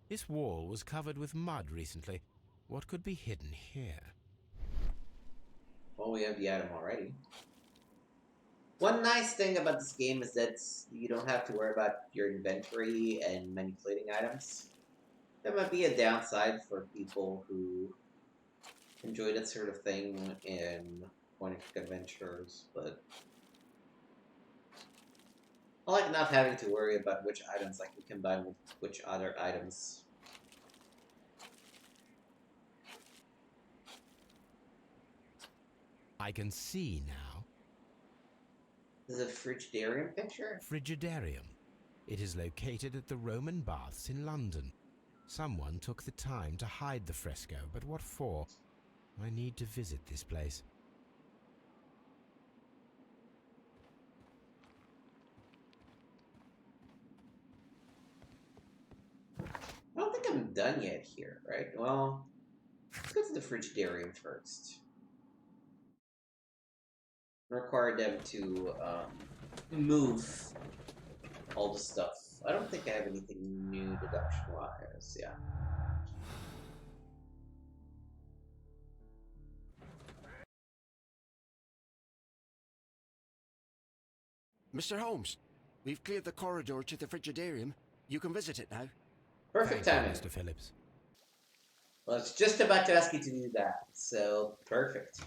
This wall was covered with mud recently. What could be hidden here? Well, we have the item already. One nice thing about this game is that you don't have to worry about your inventory and manipulating items. That might be a downside for people who enjoy that sort of thing in point-and-click adventures, but I like not having to worry about which items I can combine with which other items. I can see now. This is a Frigidarium picture? Frigidarium. It is located at the Roman Baths in London. Someone took the time to hide the fresco, but what for? I need to visit this place. think I'm done yet here, right? Well, let's go to the Frigidarium first. Require them to move all the stuff. I don't think I have anything new deduction-wise, yeah. Mr. Holmes, we've cleared the corridor to the Frigidarium. You can visit it now. Perfect Thank timing. you, Mr. Phillips. Well, I was just about to ask you to do that, so perfect.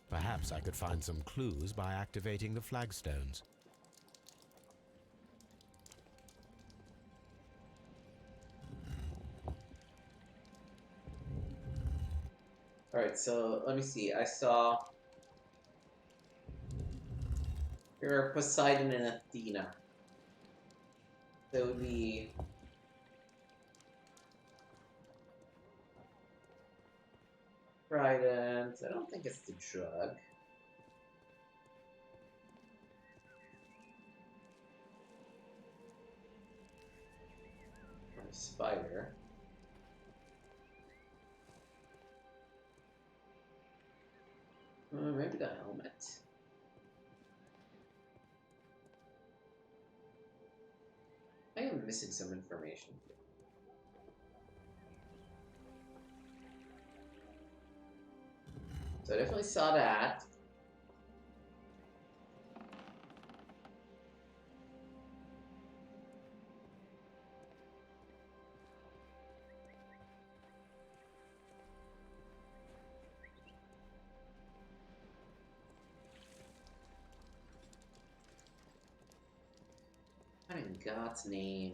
Perhaps I could find some clues by activating the flagstones. Alright, so let me see. I saw here are Poseidon and Athena. That would be Trident. I don't think it's the drug. Or the spider. Maybe the helmet. I am missing some information here. So I definitely saw that. What in God's name?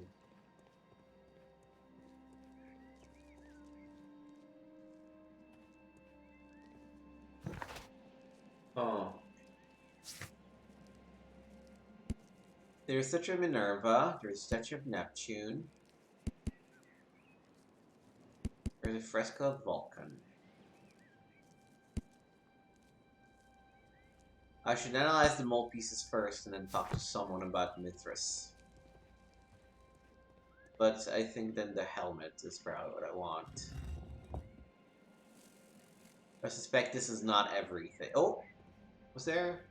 Oh. There's such a Minerva, there's such a Neptune. There's a fresco of Vulcan. I should analyze the mold pieces first and then talk to someone about Mithras. But I think then the helmet is probably what I want. I suspect this is not everything. Oh! Was there?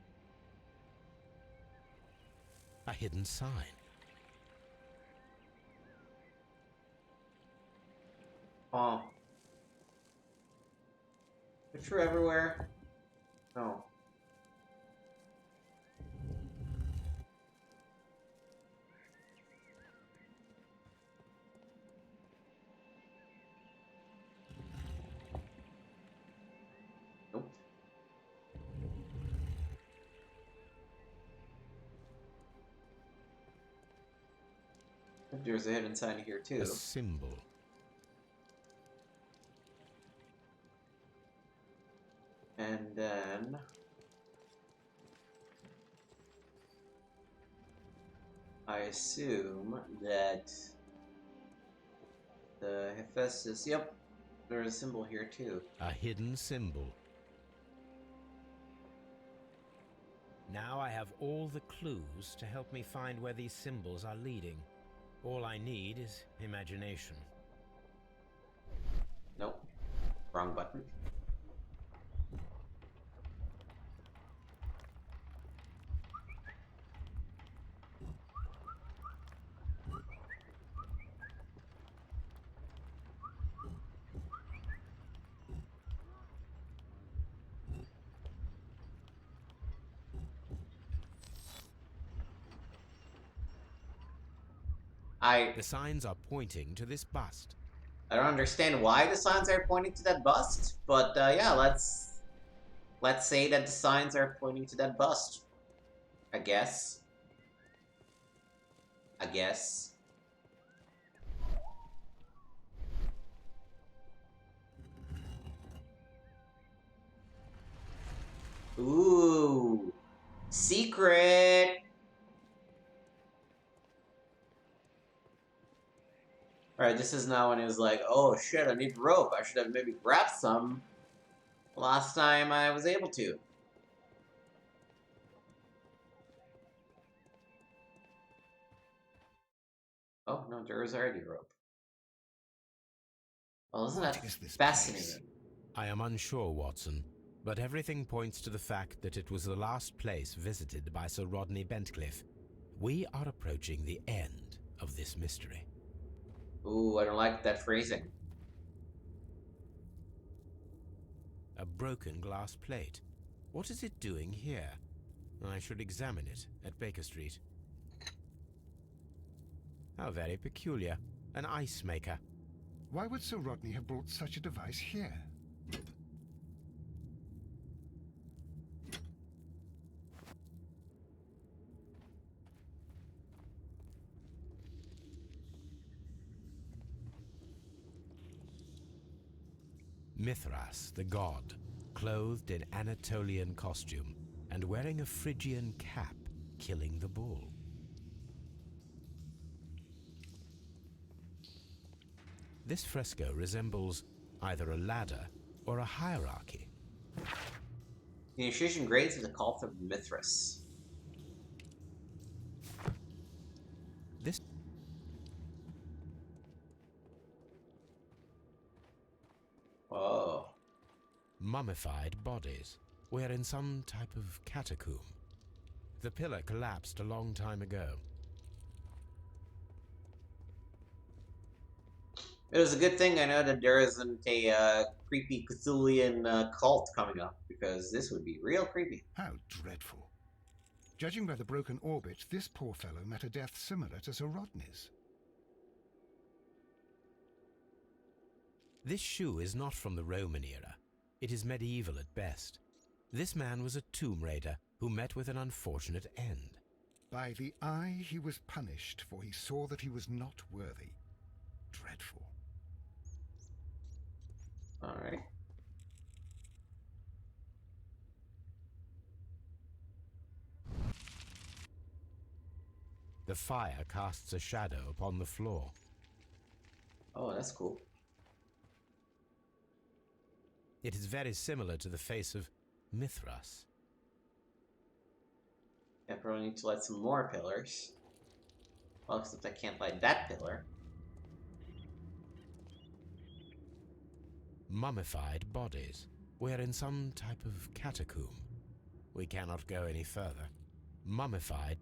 A hidden sign. Oh. They're true everywhere? No. Nope. There's a hidden sign here too. A symbol. And then I assume that the Hephaestus, yep, there's a symbol here too. A hidden symbol. Now I have all the clues to help me find where these symbols are leading. All I need is imagination. Nope. Wrong button. The signs are pointing to this bust. I don't understand why the signs are pointing to that bust, but yeah, let's say that the signs are pointing to that bust. I guess. Ooh. Secret! Alright, this is now when he was like, oh shit, I need rope. I should have maybe grabbed some last time I was able to. Oh, no, there is already rope. Well, isn't What that is this fascinating? place? I am unsure, Watson, but everything points to the fact that it was the last place visited by Sir Rodney Bentcliffe. We are approaching the end of this mystery. Ooh, I don't like that phrasing. A broken glass plate. What is it doing here? I should examine it at Baker Street. How very peculiar. An ice maker. Why would Sir Rodney have brought such a device here? Mithras, the god, clothed in Anatolian costume and wearing a Phrygian cap, killing the bull. This fresco resembles either a ladder or a hierarchy. The initiation grades of the cult of Mithras. This Whoa. mummified bodies. We're in some type of catacomb. The pillar collapsed a long time ago. It was a good thing I know that there isn't a creepy Cthulhian cult coming up, because this would be real creepy. How dreadful. Judging by the broken orbit, this poor fellow met a death similar to Sir Rodney's. This shoe is not from the Roman era. It is medieval at best. This man was a tomb raider who met with an unfortunate end. By the eye he was punished, for he saw that he was not worthy. Dreadful. Alright. The fire casts a shadow upon the floor. Oh, that's cool. It is very similar to the face of Mithras. I probably need to light some more pillars. Well, except I can't light that pillar. Mummified bodies. We're in some type of catacomb. We cannot go any further. Mummified.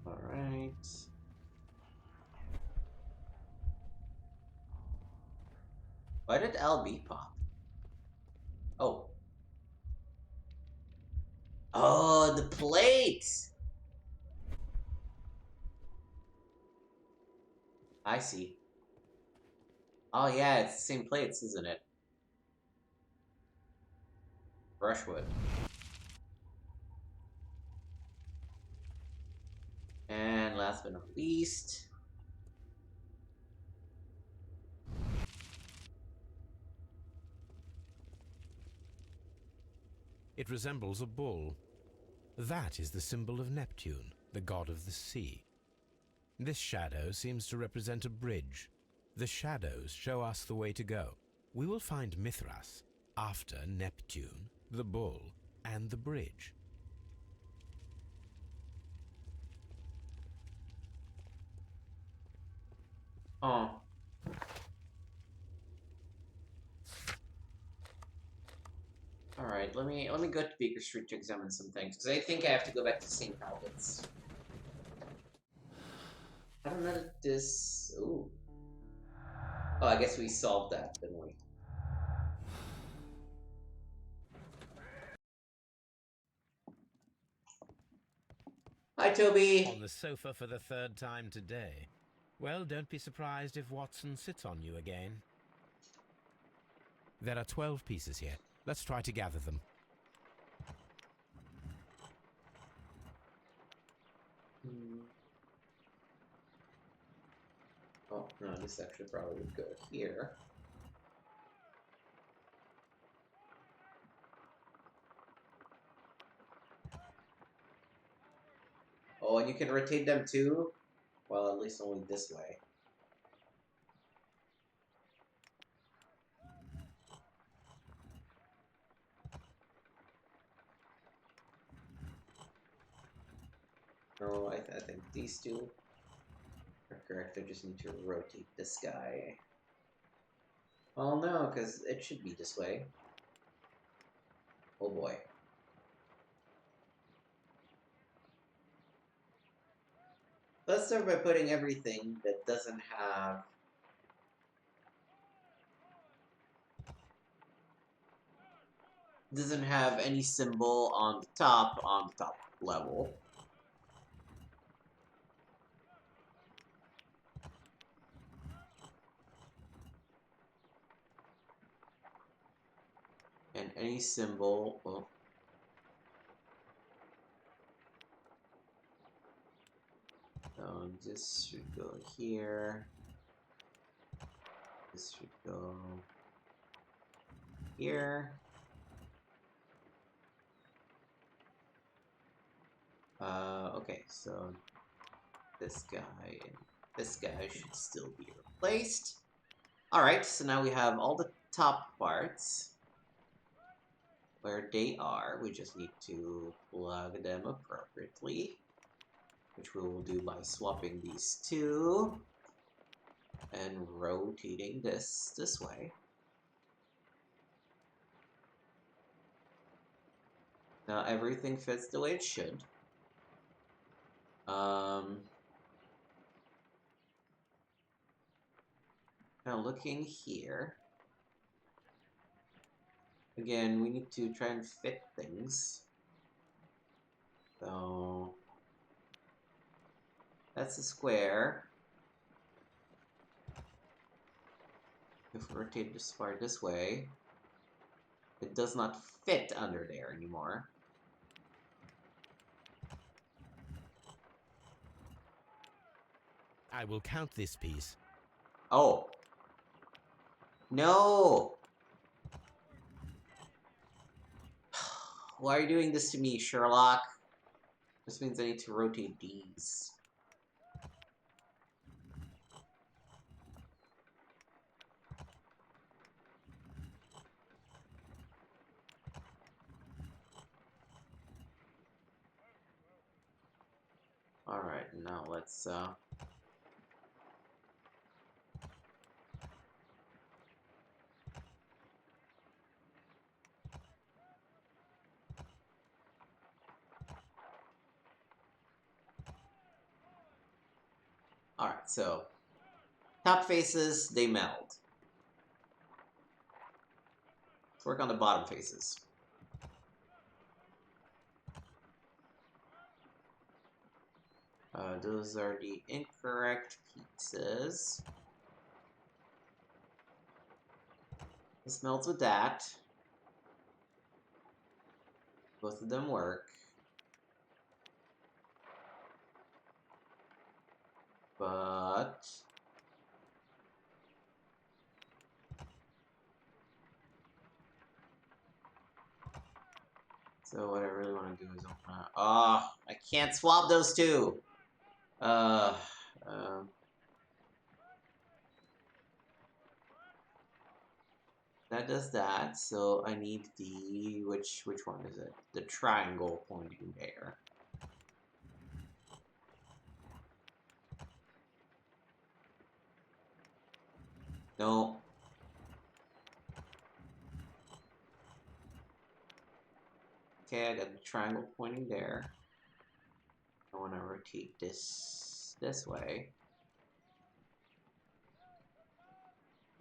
Alright. Why did LB pop? Oh. Oh, the plate! I see. Oh yeah, it's the same plates, isn't it? Brushwood. And last but not least... It resembles a bull. That is the symbol of Neptune, the god of the sea. This shadow seems to represent a bridge. The shadows show us the way to go. We will find Mithras after Neptune, the bull, and the bridge. Oh. Alright, let me go to Baker Street to examine some things, because I think I have to go back to St. Albans. I don't know that this... Ooh. Oh, I guess we solved that, didn't we? Hi, Toby! On the sofa for the third time today. Well, don't be surprised if Watson sits on you again. There are 12 pieces here. Let's try to gather them. Oh, no, this actually probably would go here. Oh, and you can rotate them too? Well, at least only this way. these two are correct. I just need to rotate this guy. Oh no, because it should be this way. Oh boy. Let's start by putting everything that doesn't have any symbol on the top level. And any symbol, well, so this should go here. This should go here. Okay, so this guy and this guy should still be replaced. Alright, so now we have all the top parts where they are. We just need to plug them appropriately, which we will do by swapping these two and rotating this way. Now everything fits the way it should. Now looking here, again, we need to try and fit things. So that's a square. If we rotate this part this way, it does not fit under there anymore. I will count this piece. Oh. No! Why are you doing this to me, Sherlock? This means I need to rotate these. Alright, now let's, Alright, so top faces, they meld. Let's work on the bottom faces. Those are the incorrect pieces. This melds with that. Both of them work. But so what I really want to do is open up. Oh, I can't swap those two. That does that. So I need the which one is it? The triangle pointing there. No. Okay, I got the triangle pointing there. I want to rotate this way.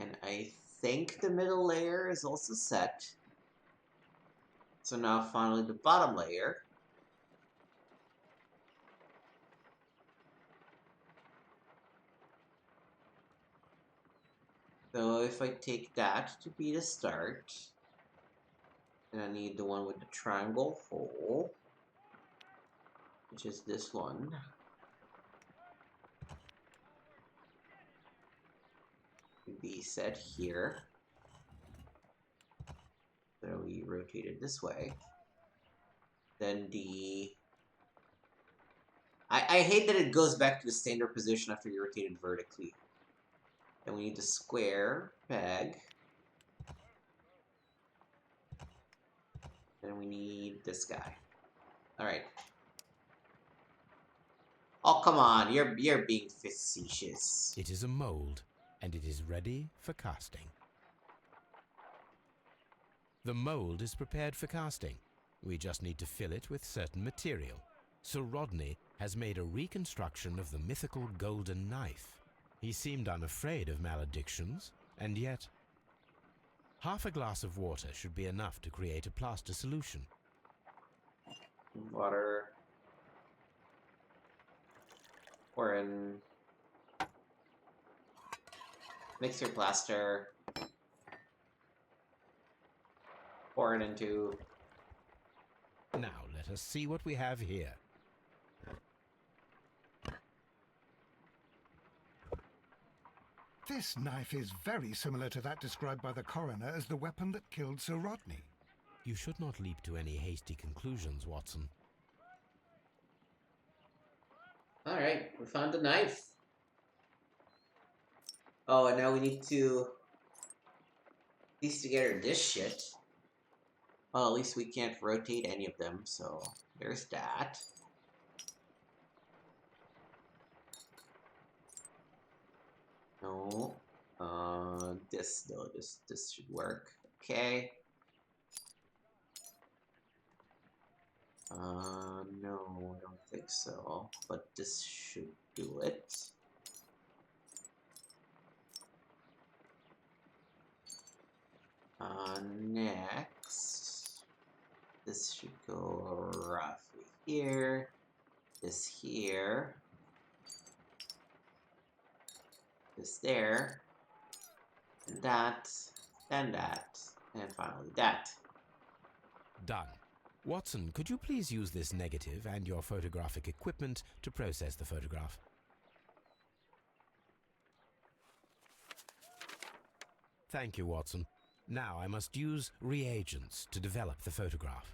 And I think the middle layer is also set. So now finally the bottom layer. So if I take that to be the start, then I need the one with the triangle hole, which is this one. To be set here. So we rotate it this way. Then I hate that it goes back to the standard position after you rotate it vertically. Then we need the square peg. Then we need this guy. Alright. Oh, come on, you're being facetious. It is a mold, and it is ready for casting. The mold is prepared for casting. We just need to fill it with certain material. Sir Rodney has made a reconstruction of the mythical golden knife. He seemed unafraid of maledictions, and yet... Half a glass of water should be enough to create a plaster solution. Water. Pour in. Mix your plaster. Pour it into. Now let us see what we have here. This knife is very similar to that described by the coroner as the weapon that killed Sir Rodney. You should not leap to any hasty conclusions, Watson. Alright, we found a knife. Oh, and now we need to piece together this shit. Well, at least we can't rotate any of them, so there's that. No. This though, this should work. Okay. No, I don't think so. But this should do it. Next, this should go roughly here. This here. This there. And that. And that. And finally that. Done. Watson, could you please use this negative and your photographic equipment to process the photograph? Thank you, Watson. Now I must use reagents to develop the photograph.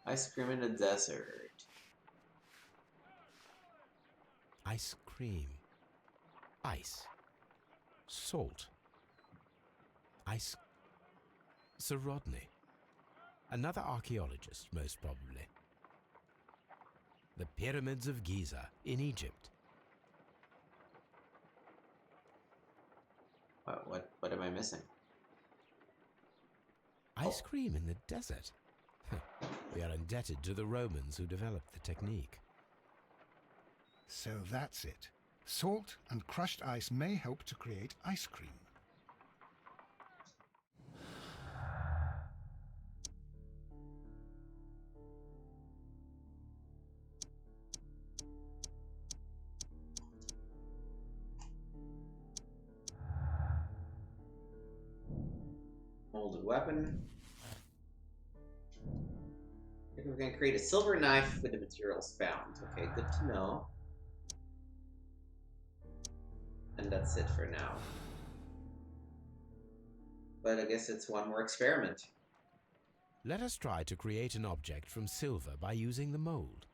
Ice cream in the desert. Ice cream. Ice. Salt. Ice. Sir Rodney. Another archaeologist, most probably. The Pyramids of Giza in Egypt. What am I missing? Ice cream in the desert. We are indebted to the Romans who developed the technique. So that's it. Salt and crushed ice may help to create ice cream. Molded weapon. I think we're going to create a silver knife with the materials found. Okay, good to know. And that's it for now. But I guess it's one more experiment. Let us try to create an object from silver by using the mold.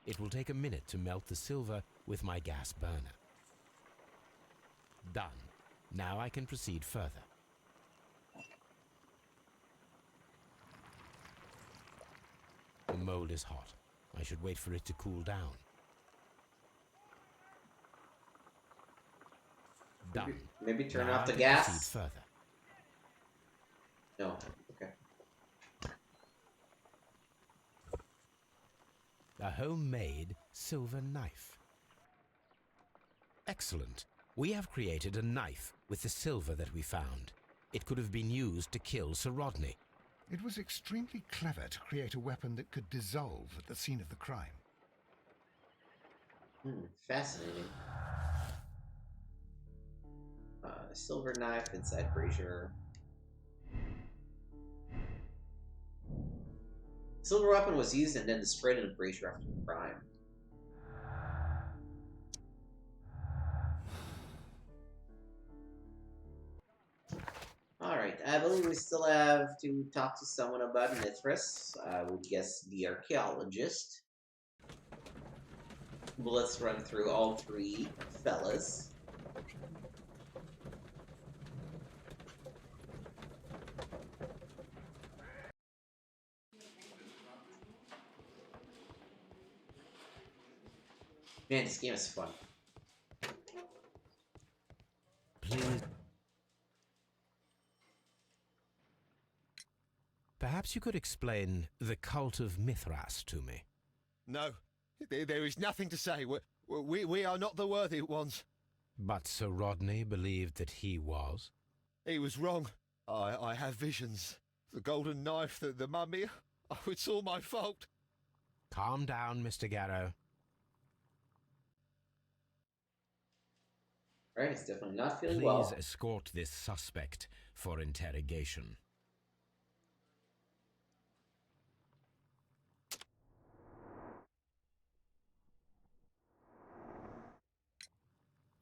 It will take a minute to melt the silver with my gas burner. Done. Now I can proceed further. The mold is hot. I should wait for it to cool down. Done. Maybe turn Now off the I can gas. proceed further. No. Okay. A homemade silver knife. Excellent. We have created a knife with the silver that we found. It could have been used to kill Sir Rodney. It was extremely clever to create a weapon that could dissolve at the scene of the crime. Fascinating. Silver knife inside brazier. Silver weapon was used and then destroyed in a brazier after the crime. Finally, we still have to talk to someone about Mithras. I would guess the archaeologist. But let's run through all three fellas. Man, this game is fun. Please. Perhaps you could explain the cult of Mithras to me. No, there is nothing to say. We are not the worthy ones. But Sir Rodney believed that he was. He was wrong. I have visions. The golden knife, the mummy. Oh, it's all my fault. Calm down, Mr. Garrow. Alright, he's definitely not feeling Please well. escort this suspect for interrogation.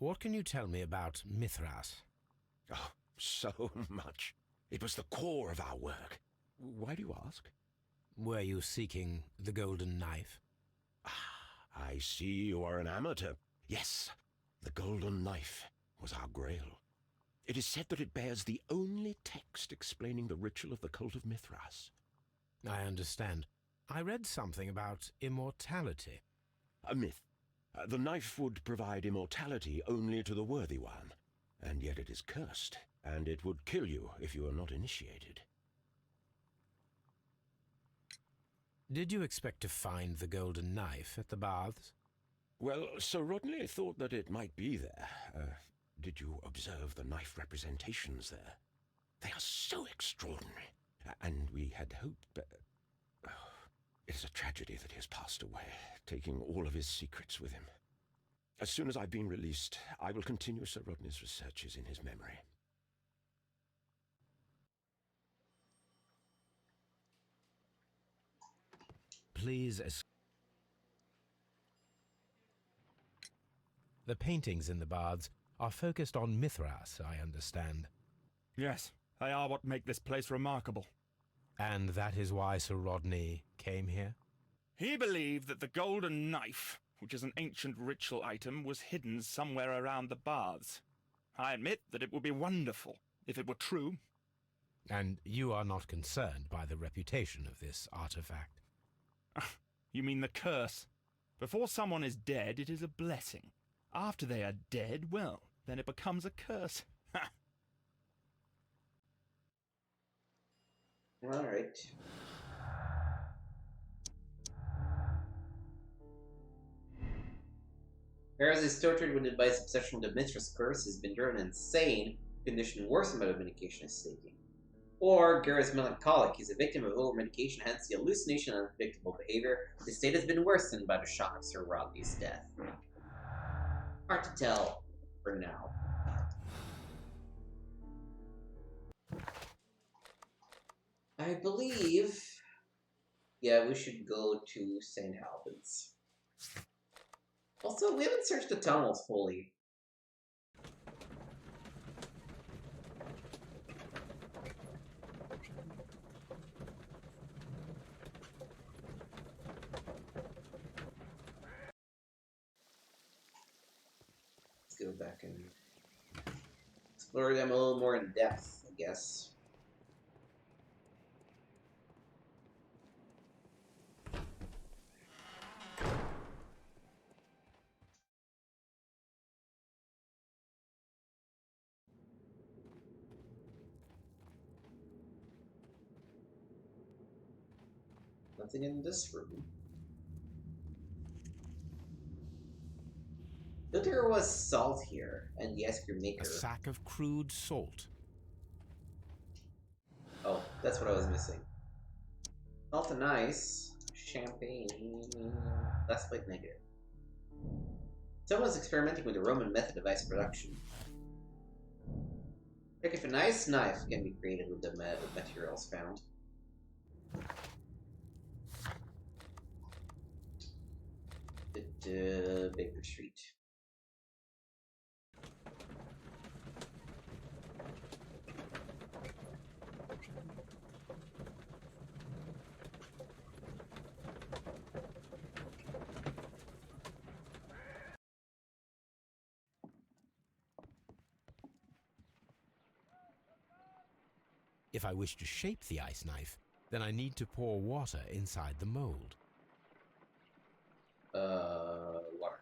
What can you tell me about Mithras? Oh, so much. It was the core of our work. Why do you ask? Were you seeking the golden knife? Ah, I see you are an amateur. Yes, the golden knife was our grail. It is said that it bears the only text explaining the ritual of the cult of Mithras. I understand. I read something about immortality. A myth. The knife would provide immortality only to the worthy one, and yet it is cursed, and it would kill you if you are not initiated. Did you expect to find the golden knife at the baths? Well, Sir Rodney thought that it might be there. Did you observe the knife representations there? They are so extraordinary, and we had hoped... it is a tragedy that he has passed away, taking all of his secrets with him. As soon as I've been released, I will continue Sir Rodney's researches in his memory. Please The paintings in the baths are focused on Mithras, I understand. Yes, they are what make this place remarkable. And that is why Sir Rodney came here? He believed that the golden knife, which is an ancient ritual item, was hidden somewhere around the baths. I admit that it would be wonderful if it were true. And you are not concerned by the reputation of this artifact? You mean the curse? Before someone is dead, it is a blessing. After they are dead, well, then it becomes a curse. Alright. Whereas his tortured when advised obsession with the Mithras curse has been driven insane, condition worsened by the medication is taking. Or Garrett's melancholic, he's a victim of over-medication, hence the hallucination and unpredictable behavior. His state has been worsened by the shock of Sir Rodney's death. Hard to tell for now. I believe... yeah, we should go to St. Albans. Also, we haven't searched the tunnels fully. Let's go back and explore them a little more in depth, I guess. Nothing in this room. But there was salt here, and the ice cream maker. A sack of crude salt. Oh, that's what I was missing. Salt and ice, champagne, last plate negative. Someone's experimenting with the Roman method of ice production. Check if a nice knife can be created with the materials found. Baker Street. If I wish to shape the ice knife, then I need to pour water inside the mold. Water.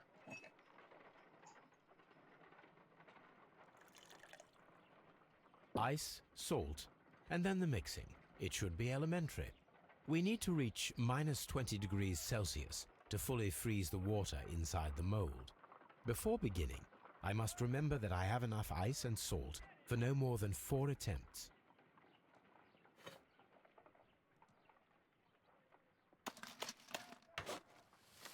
Ice, salt, and then the mixing. It should be elementary. We need to reach -20 degrees Celsius to fully freeze the water inside the mold. Before beginning, I must remember that I have enough ice and salt for no more than 4 attempts.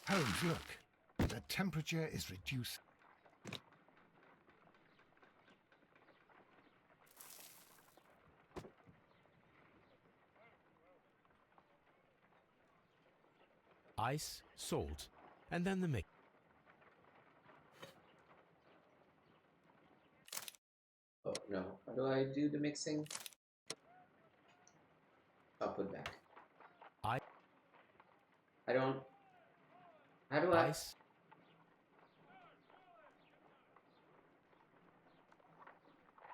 Holmes, look. The temperature is reduced. Ice, salt, and then the mix. Oh no. How do I do the mixing? I'll put back. I don't. How do I? Ice.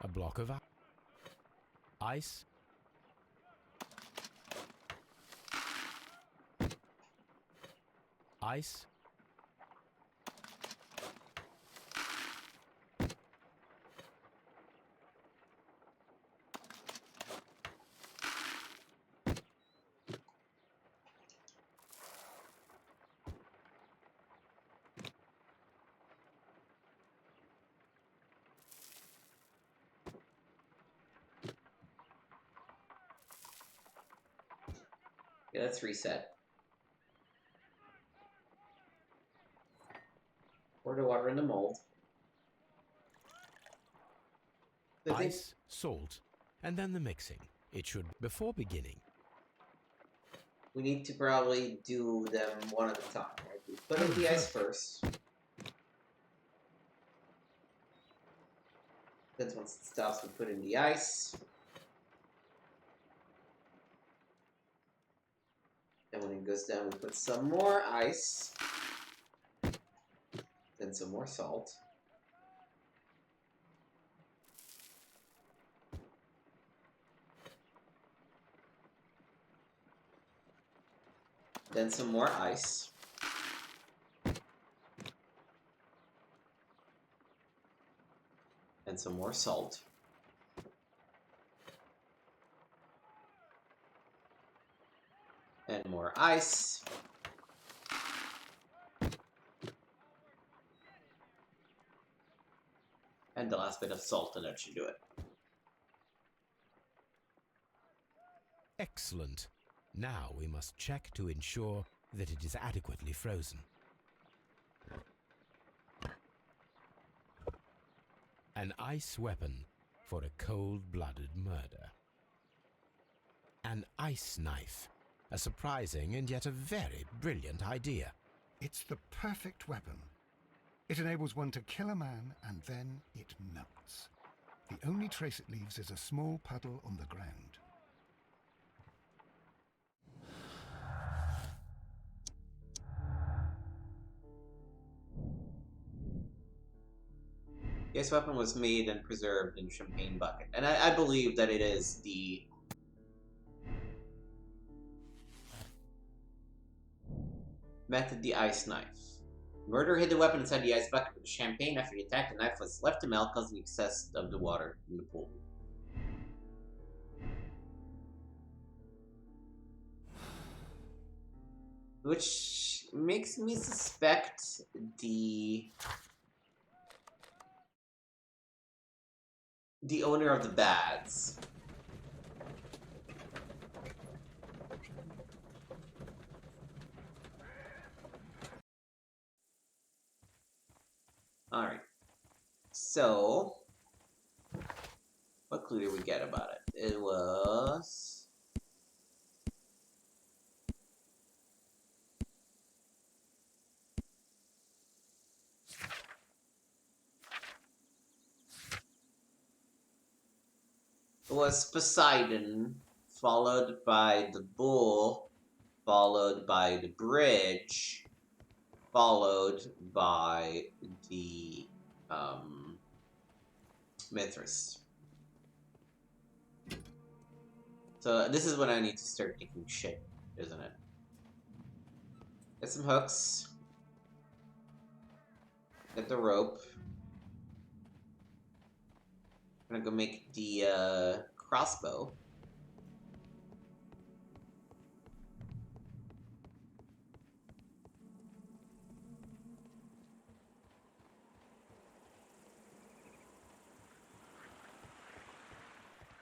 A block of ice. Ice. Yeah, let's reset. Pour the water in the mold. Ice, salt, and then the mixing. It should, before beginning. We need to probably do them one at a time, right? We put in the ice first. Then once it stops, we put in the ice. And when it goes down, we put some more ice. Then some more salt. Then some more ice. And some more salt. And more ice. And the last bit of salt, and that should do it. Excellent. Now we must check to ensure that it is adequately frozen. An ice weapon for a cold-blooded murder. An ice knife. A surprising and yet a very brilliant idea. It's the perfect weapon. It enables one to kill a man and then it melts. The only trace it leaves is a small puddle on the ground. This weapon was made and preserved in a champagne bucket. And I believe that it is the method, the ice knife. Murderer hid the weapon inside the ice bucket with the champagne. After he attacked, the knife was left to melt, causing the excess of the water in the pool. Which makes me suspect the owner of the bads. Alright. So, what clue did we get about it? It was... It was Poseidon, followed by the bull, followed by the bridge, followed by the Mithras. So this is when I need to start taking shit, isn't it? Get some hooks. Get the rope. I'm gonna go make the crossbow.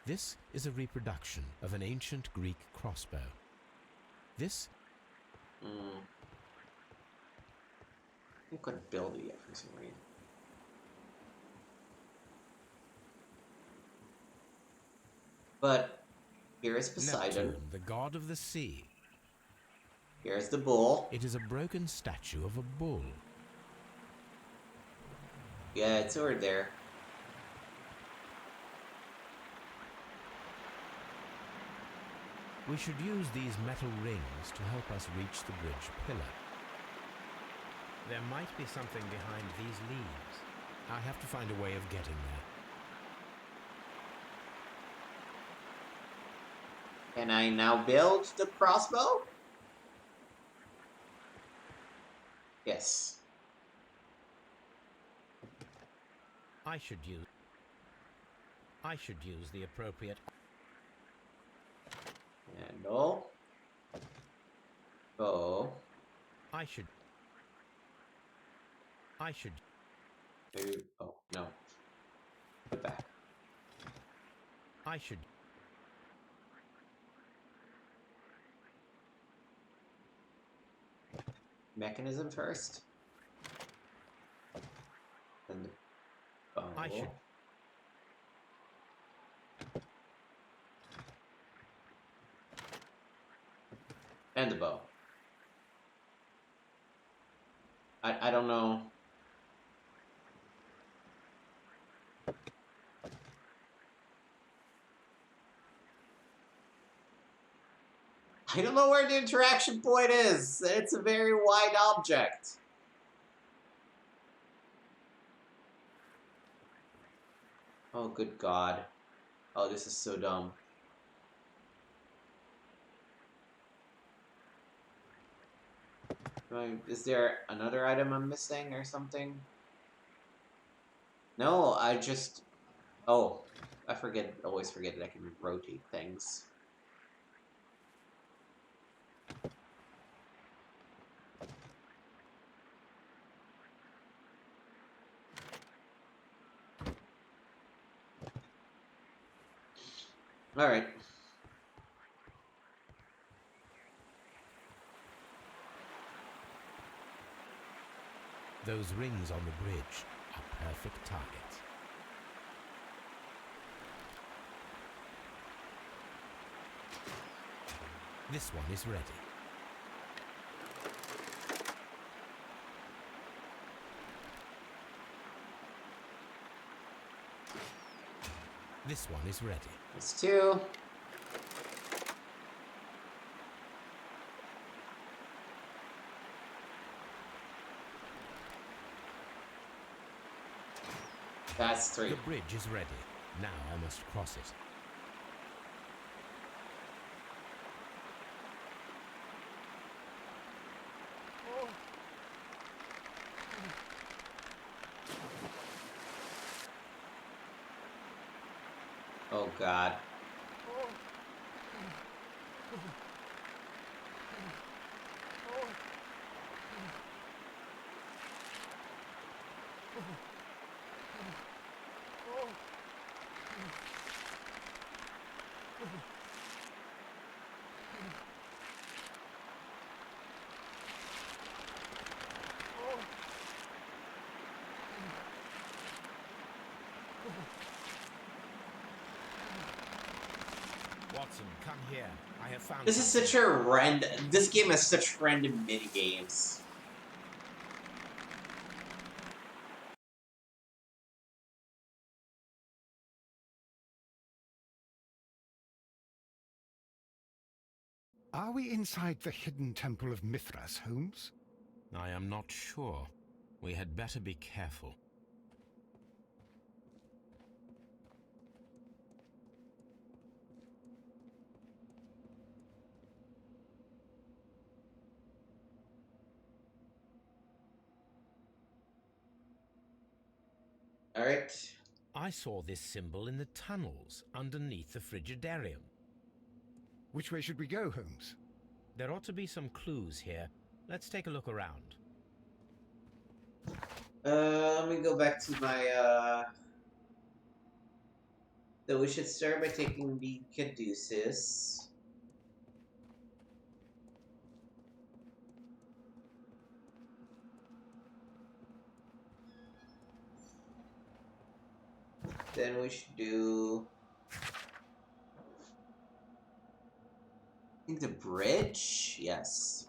This is a reproduction of an ancient Greek crossbow. This... I couldn't build it yet for some reason. But here is Poseidon. Neptune, the god of the sea. Here's the bull. It is a broken statue of a bull. Yeah, it's over there. We should use these metal rings to help us reach the bridge pillar. There might be something behind these leaves. I have to find a way of getting there. Can I now build the crossbow? Yes. I should use the appropriate... Handle. Bow. I should... Oh, no. Put back. I should... Mechanism first. Then the bow. I should... And the bow. I don't know. I don't know where the interaction point is. It's a very wide object. Oh, good God. Oh, this is so dumb. Is there another item I'm missing or something? No, I just... Oh, I always forget that I can rotate things. Alright. Those rings on the bridge are perfect targets. This one is ready. This one is ready. That's two. That's three. The bridge is ready. Now I must cross it. Oh, God. Watson, come here. I have found This is such a random... This game has such random mini-games. Are we inside the hidden temple of Mithras, Holmes? I am not sure. We had better be careful. Alright. I saw this symbol in the tunnels underneath the Frigidarium. Which way should we go, Holmes? There ought to be some clues here. Let's take a look around. Let me go back to my, So we should start by taking the Caduceus. Then we should do... I think the bridge? Yes.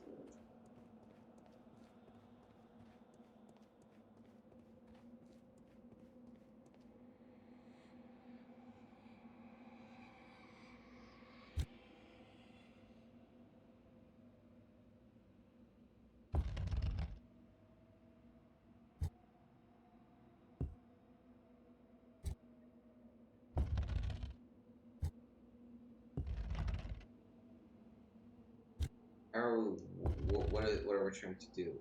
What are we trying to do?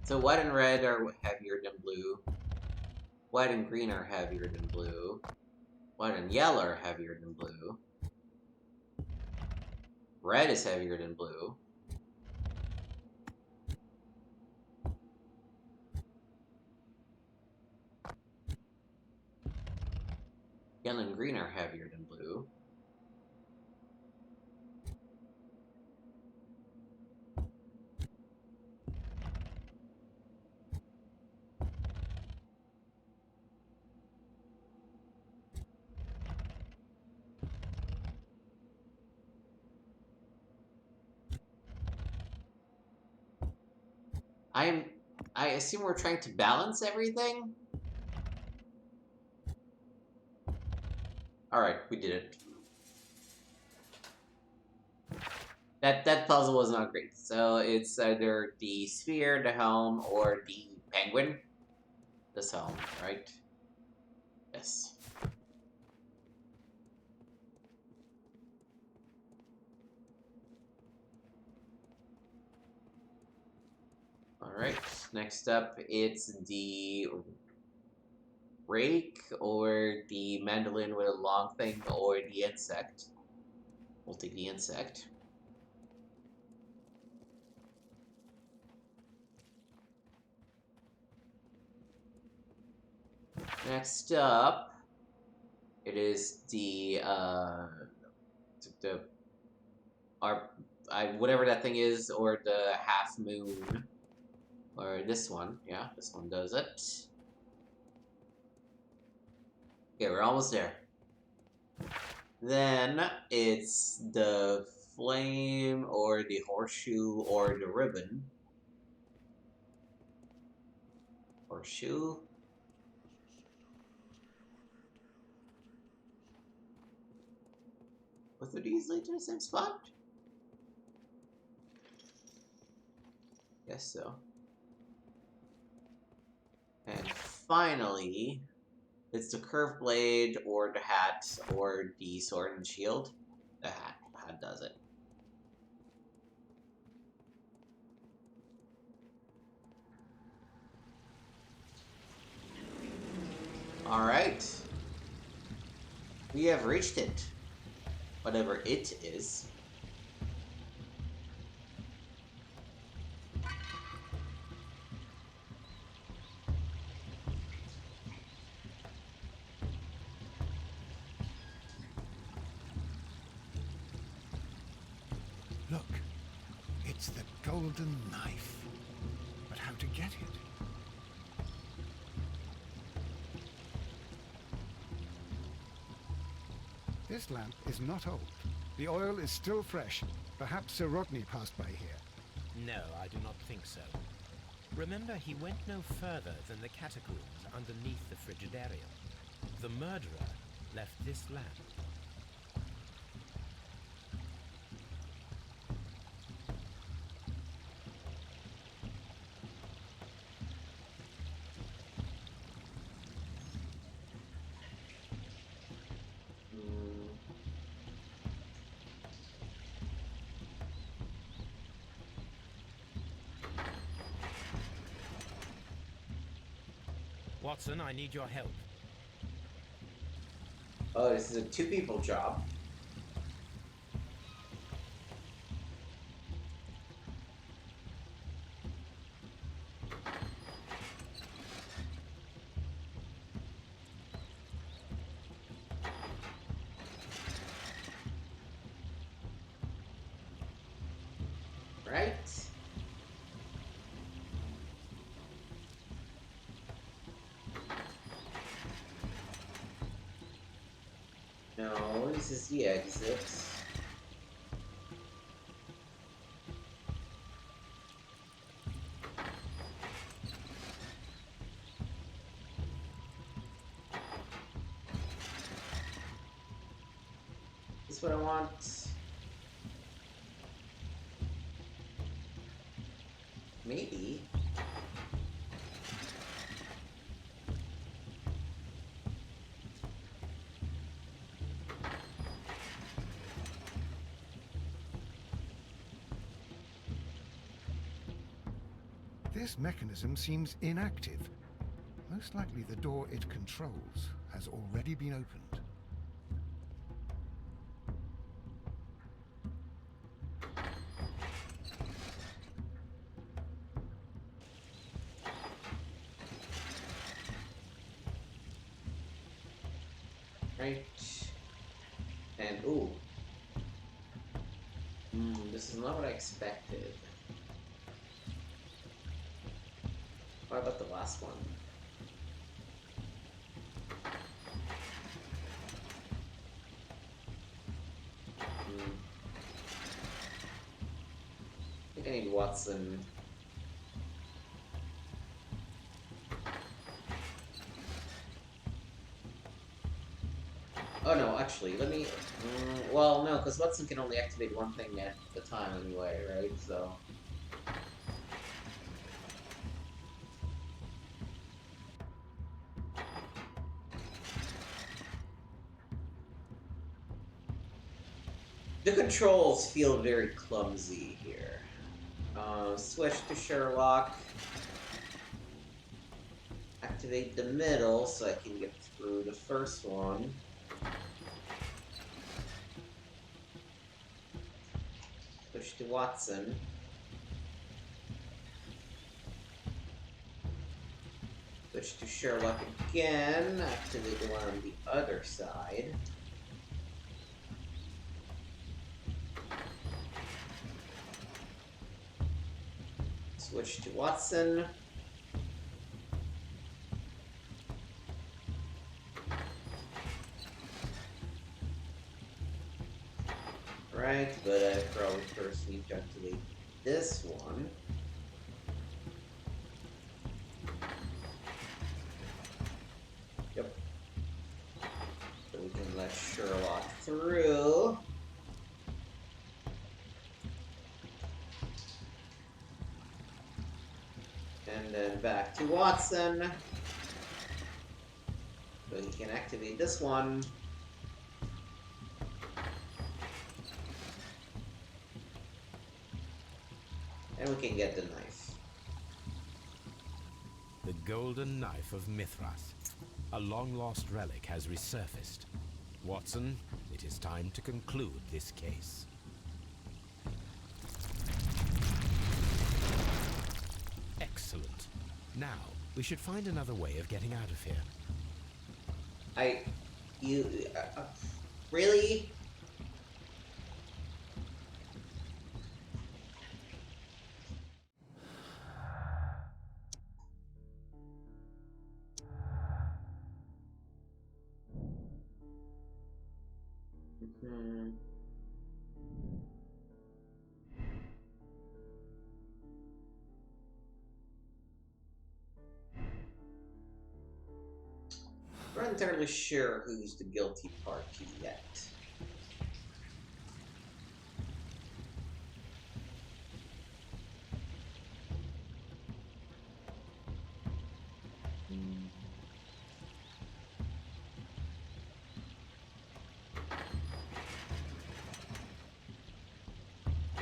So white and red are heavier than blue. White and green are heavier than blue. White and yellow are heavier than blue. Red is heavier than blue. Yellow and green are heavier than blue. I assume we're trying to balance everything? Alright, we did it. That puzzle was not great. So it's either the sphere, the helm, or the penguin. This helm, right? Yes. Alright, next up it's the rake, or the mandolin with a long thing, or the insect. We'll take the insect. Next up, it is the whatever that thing is, or the half moon, or this one. Yeah, this one does it. Okay, we're almost there. Then it's the flame, or the horseshoe, or the ribbon. Horseshoe. Both of these lead to the same spot? Guess so. And finally, it's the curved blade, or the hat, or the sword and shield. The hat. The hat does it. Alright. We have reached it. Whatever it is. Look, it's the golden knife. But how to get it? This lamp is not old. The oil is still fresh. Perhaps Sir Rodney passed by here. No, I do not think so. Remember, he went no further than the catacombs underneath the Frigidarium. The murderer left this lamp. Watson, I need your help. Oh, this is a two-people job. Right? No, this is the exit. This is what I want. Maybe. This mechanism seems inactive. Most likely the door it controls has already been opened. Right. And ooh. This is not what I expected. What about the last one? I think I need Watson. Oh no, actually, let me... well, no, because Watson can only activate one thing at a time anyway, right? So... the controls feel very clumsy here. Switch to Sherlock. Activate the middle so I can get through the first one. Switch to Watson. Switch to Sherlock again. Activate the one on the other side. Switch to Watson. Right, but I probably first need to activate this one. Yep. So we can let Sherlock through. And then back to Watson. So he can activate this one. And we can get the knife. The golden knife of Mithras. A long-lost relic has resurfaced. Watson, it is time to conclude this case. Excellent. Now, we should find another way of getting out of here. Really? Hmm. I'm not entirely sure who's the guilty party yet.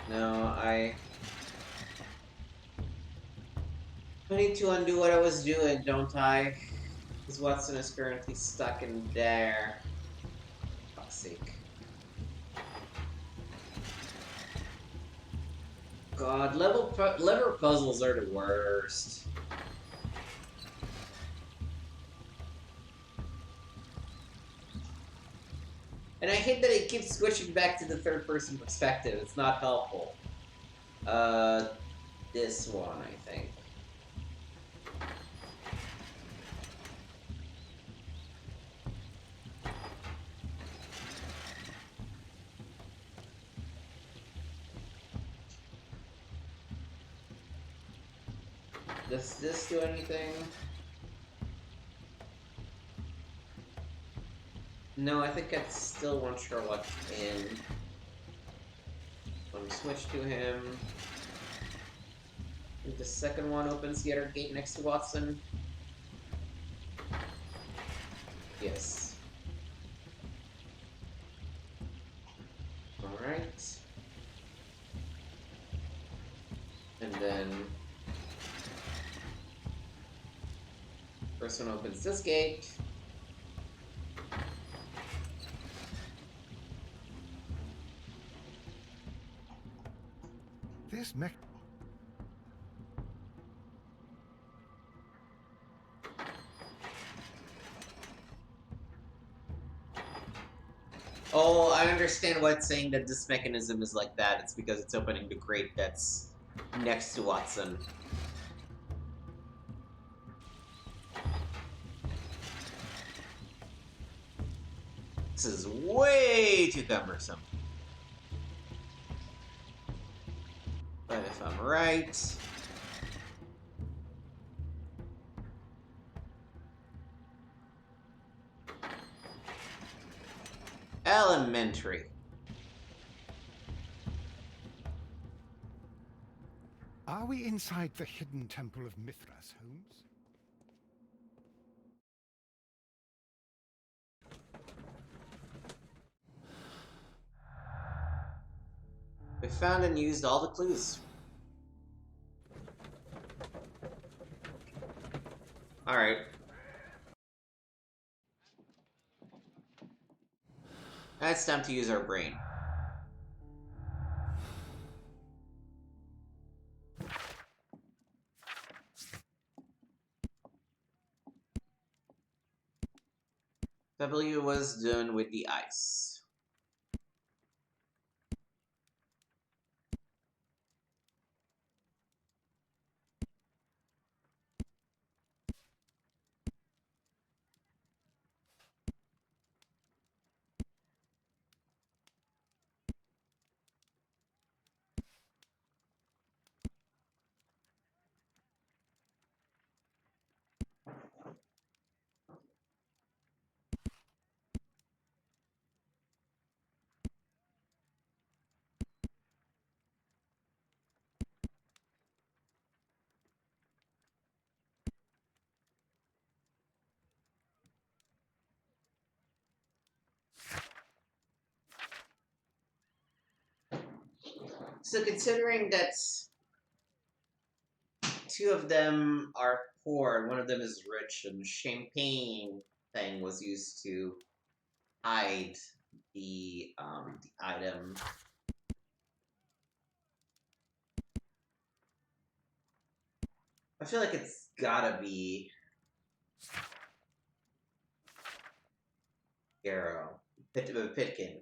No, I need to undo what I was doing, don't I? Because Watson is currently stuck in there. Fuck's sake. God, lever puzzles are the worst. And I hate that it keeps switching back to the third-person perspective. It's not helpful. This one, I think. Does this do anything? No, I think I still want Sherlock in. Let me switch to him. I think the second one opens the other gate next to Watson. Yes. Alright. And then first one opens this gate. This mech. Oh, I understand why it's saying that this mechanism is like that. It's because it's opening the crate that's next to Watson. This is way too cumbersome. But if I'm right... Elementary. Are we inside the hidden temple of Mithras, Holmes? We found and used all the clues. Alright. Now it's time to use our brain. W was done with the ice. So considering that two of them are poor and one of them is rich, and the champagne thing was used to hide the item. I feel like it's gotta be Garrow. Pitkin.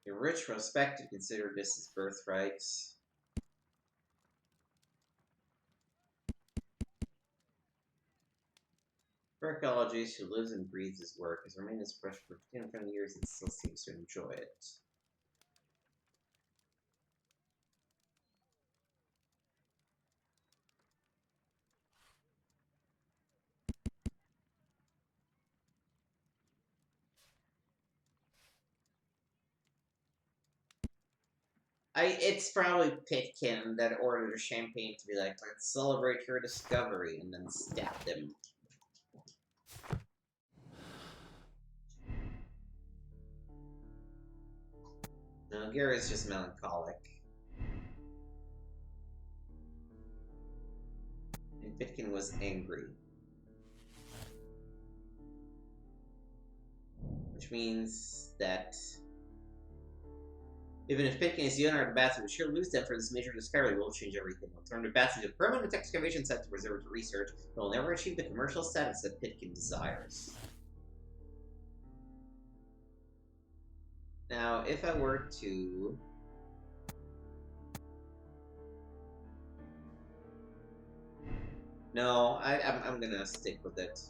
The rich, respected, consider this his birthright. For archaeologist who lives and breathes his work, has remained his brush for 15 years and still seems to enjoy it. It's probably Pitkin that ordered a champagne to be like, let's celebrate your discovery, and then stabbed him. No, Gary's just melancholic. And Pitkin was angry. Which means that even if Pitkin is the owner of the Bats, we sure lose them for this major discovery. We'll change everything. We'll turn the Bats into a permanent excavation site to preserve to research, but will never achieve the commercial status that Pitkin desires. Now, if I were to... No, I'm gonna stick with it.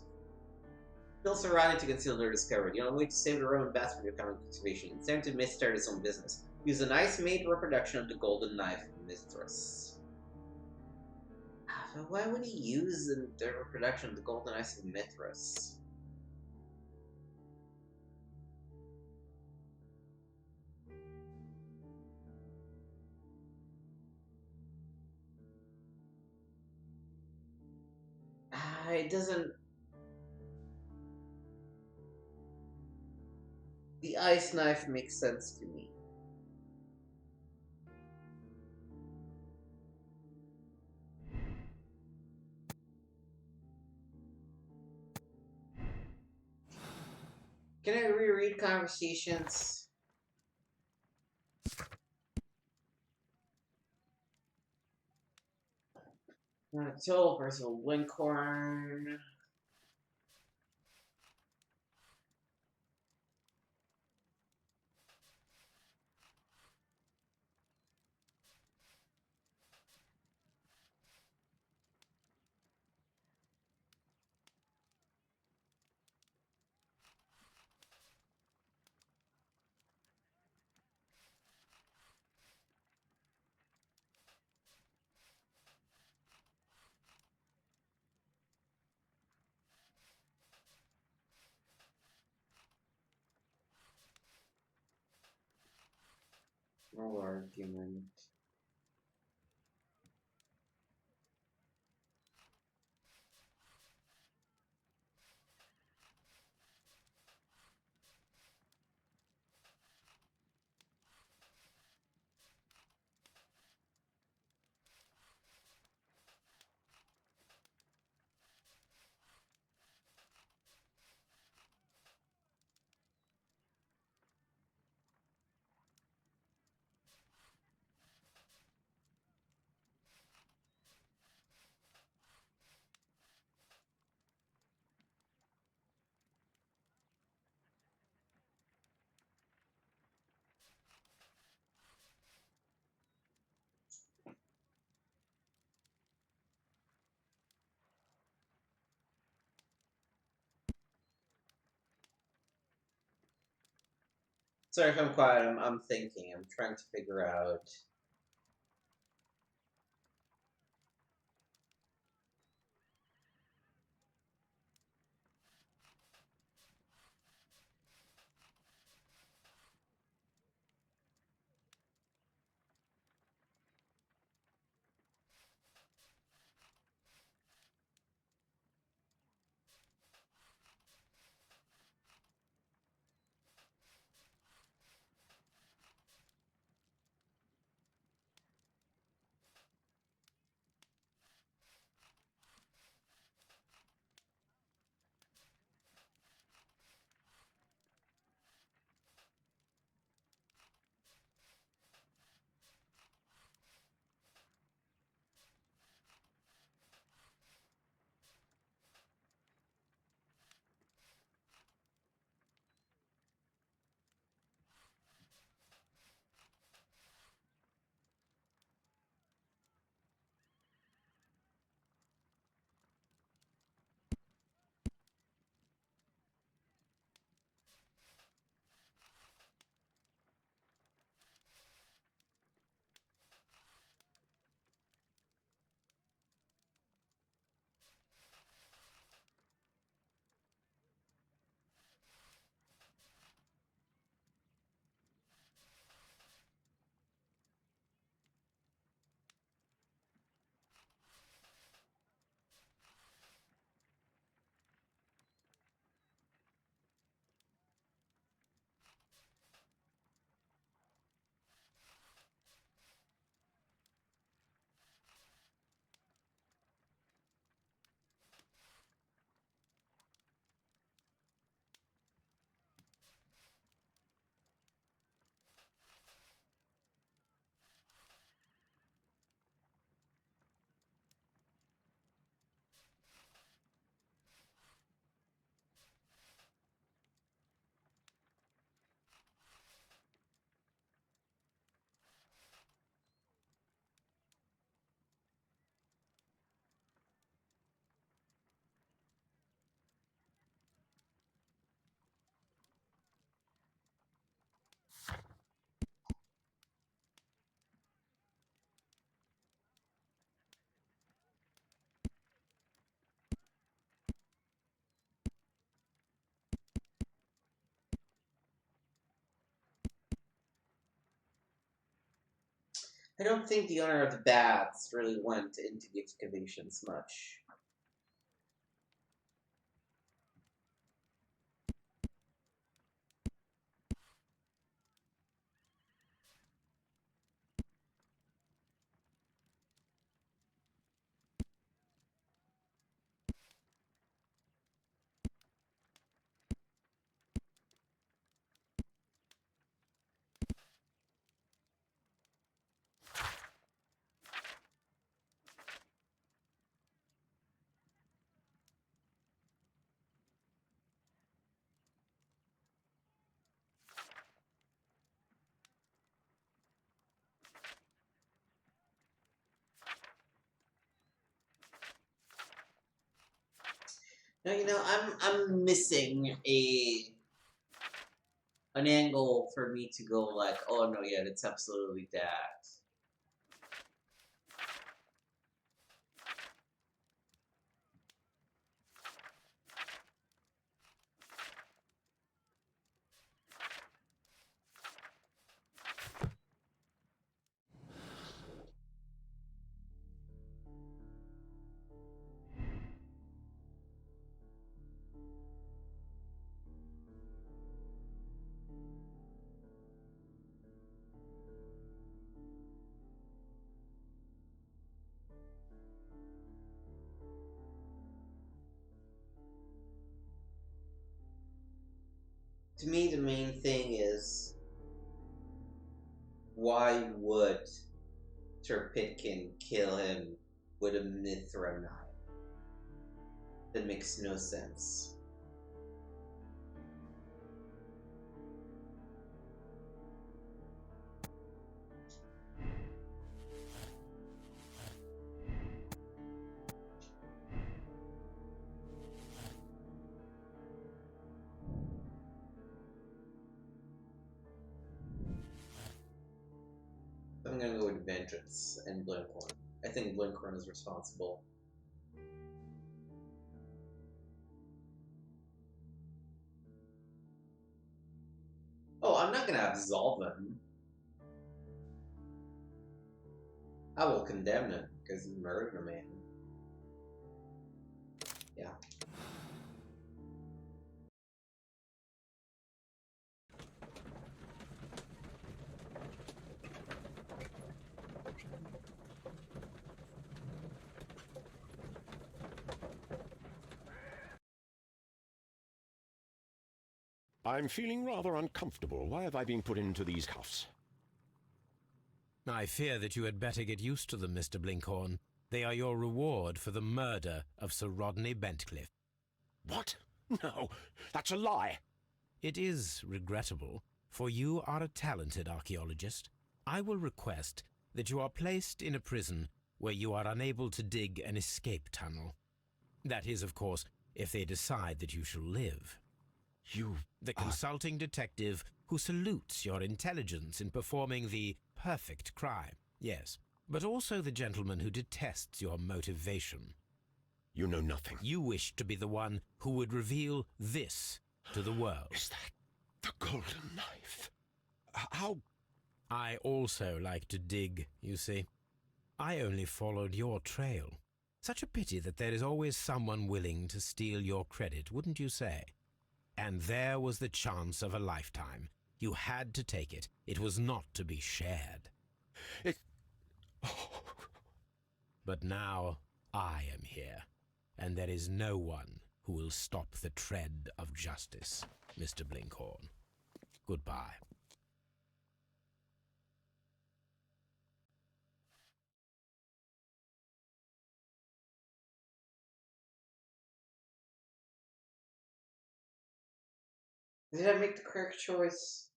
Built surrounded to conceal their discovery. The only way to save the Roman Bats from becoming conservation. Instead to misstart his own business. Use a nice made reproduction of the golden knife of Mithras. Why would he use the reproduction of the golden knife of Mithras? It doesn't... The ice knife makes sense to me. Can I reread conversations? Total personal Winkhorn. No argument. Sorry if I'm quiet, I'm thinking. I'm trying to figure out... I don't think the owner of the baths really went into the excavations much. No, I'm missing an angle for me to go like, oh no, yeah, it's absolutely that. To me, the main thing is, why would Turpitkin kill him with a Mithra knife? That makes no sense. I'm gonna go with Vengeance and Blinkhorn. I think Blinkhorn is responsible. Oh, I'm not gonna absolve him. I will condemn him because he murdered a man. Yeah. I'm feeling rather uncomfortable. Why have I been put into these cuffs? I fear that you had better get used to them, Mr. Blinkhorn. They are your reward for the murder of Sir Rodney Bentcliffe. What? No, that's a lie. It is regrettable, for you are a talented archaeologist. I will request that you are placed in a prison where you are unable to dig an escape tunnel. That is, of course, if they decide that you shall live. The consulting detective who salutes your intelligence in performing the perfect crime, yes, but also the gentleman who detests your motivation. You know nothing. You wish to be the one who would reveal this to the world. Is that the golden knife? How? I also like to dig, you see. I only followed your trail. Such a pity that there is always someone willing to steal your credit, wouldn't you say? And there was the chance of a lifetime. You had to take it. It was not to be shared. But now I am here, and there is no one who will stop the tread of justice, Mr. Blinkhorn. Goodbye. Did I make the correct choice?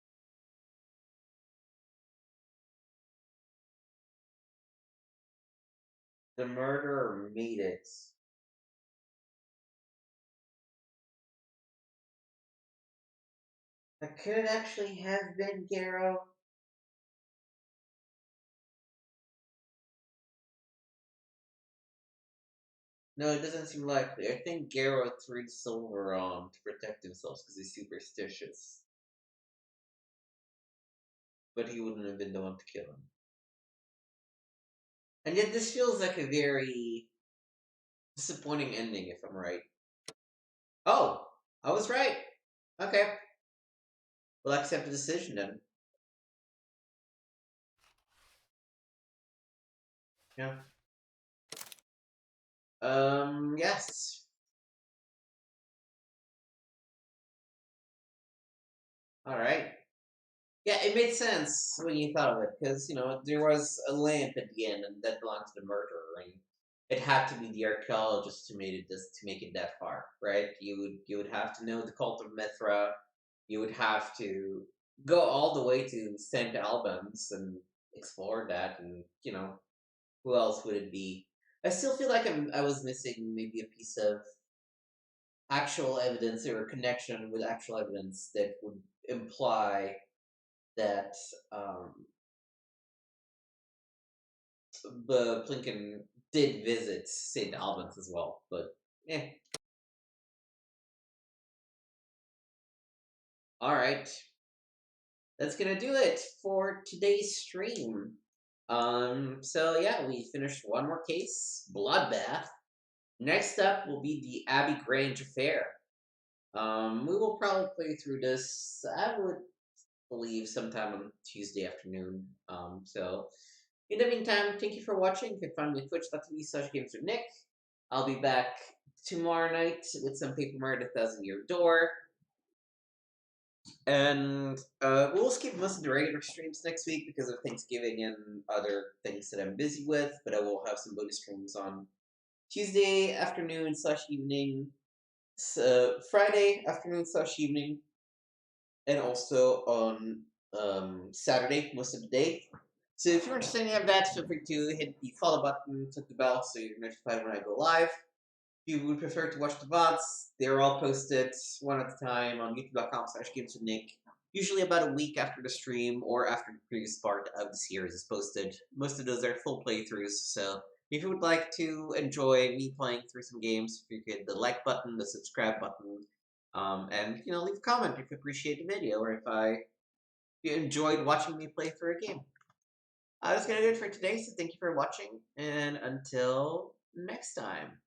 The murderer made it. Could it actually have been Garrow? No, it doesn't seem likely. I think Garrow threw the silver on to protect himself because he's superstitious. But he wouldn't have been the one to kill him. And yet this feels like a very disappointing ending, if I'm right. Oh, I was right. Okay. We'll accept the decision then. Yeah. Yes. Alright. Yeah, it made sense when you thought of it, because, there was a lamp at the end, and that belonged to the murderer, and it had to be the archaeologist who made it to make it that far, right? You would have to know the cult of Mithra. You would have to go all the way to St. Albans and explore that, and who else would it be? I still feel like I was missing maybe a piece of actual evidence or a connection with actual evidence that would imply that Plinken did visit St. Albans as well, but eh. All right, that's gonna do it for today's stream. So yeah, we finished one more case, Bloodbath. Next up will be the Abbey Grange affair. We will probably play through this. I would believe sometime on Tuesday afternoon. So in the meantime, thank you for watching. You can find me at twitch.tv/games with Nick. I'll be back tomorrow night with some Paper Mario 1000 Year Door. And we'll skip most of the regular streams next week because of Thanksgiving and other things that I'm busy with, but I will have some bonus streams on Tuesday afternoon/evening, Friday afternoon/evening, and also on Saturday most of the day. So if you're interested in any of that, feel free to hit the follow button, click the bell so you're notified when I go live. If you would prefer to watch the VODs, they're all posted one at a time on youtube.com/gameswithnick, usually about a week after the stream or after the previous part of the series is posted. Most of those are full playthroughs, so if you would like to enjoy me playing through some games, if you hit the like button, the subscribe button, and leave a comment if you appreciate the video or if you enjoyed watching me play through a game. That's gonna do it for today, so thank you for watching, and until next time.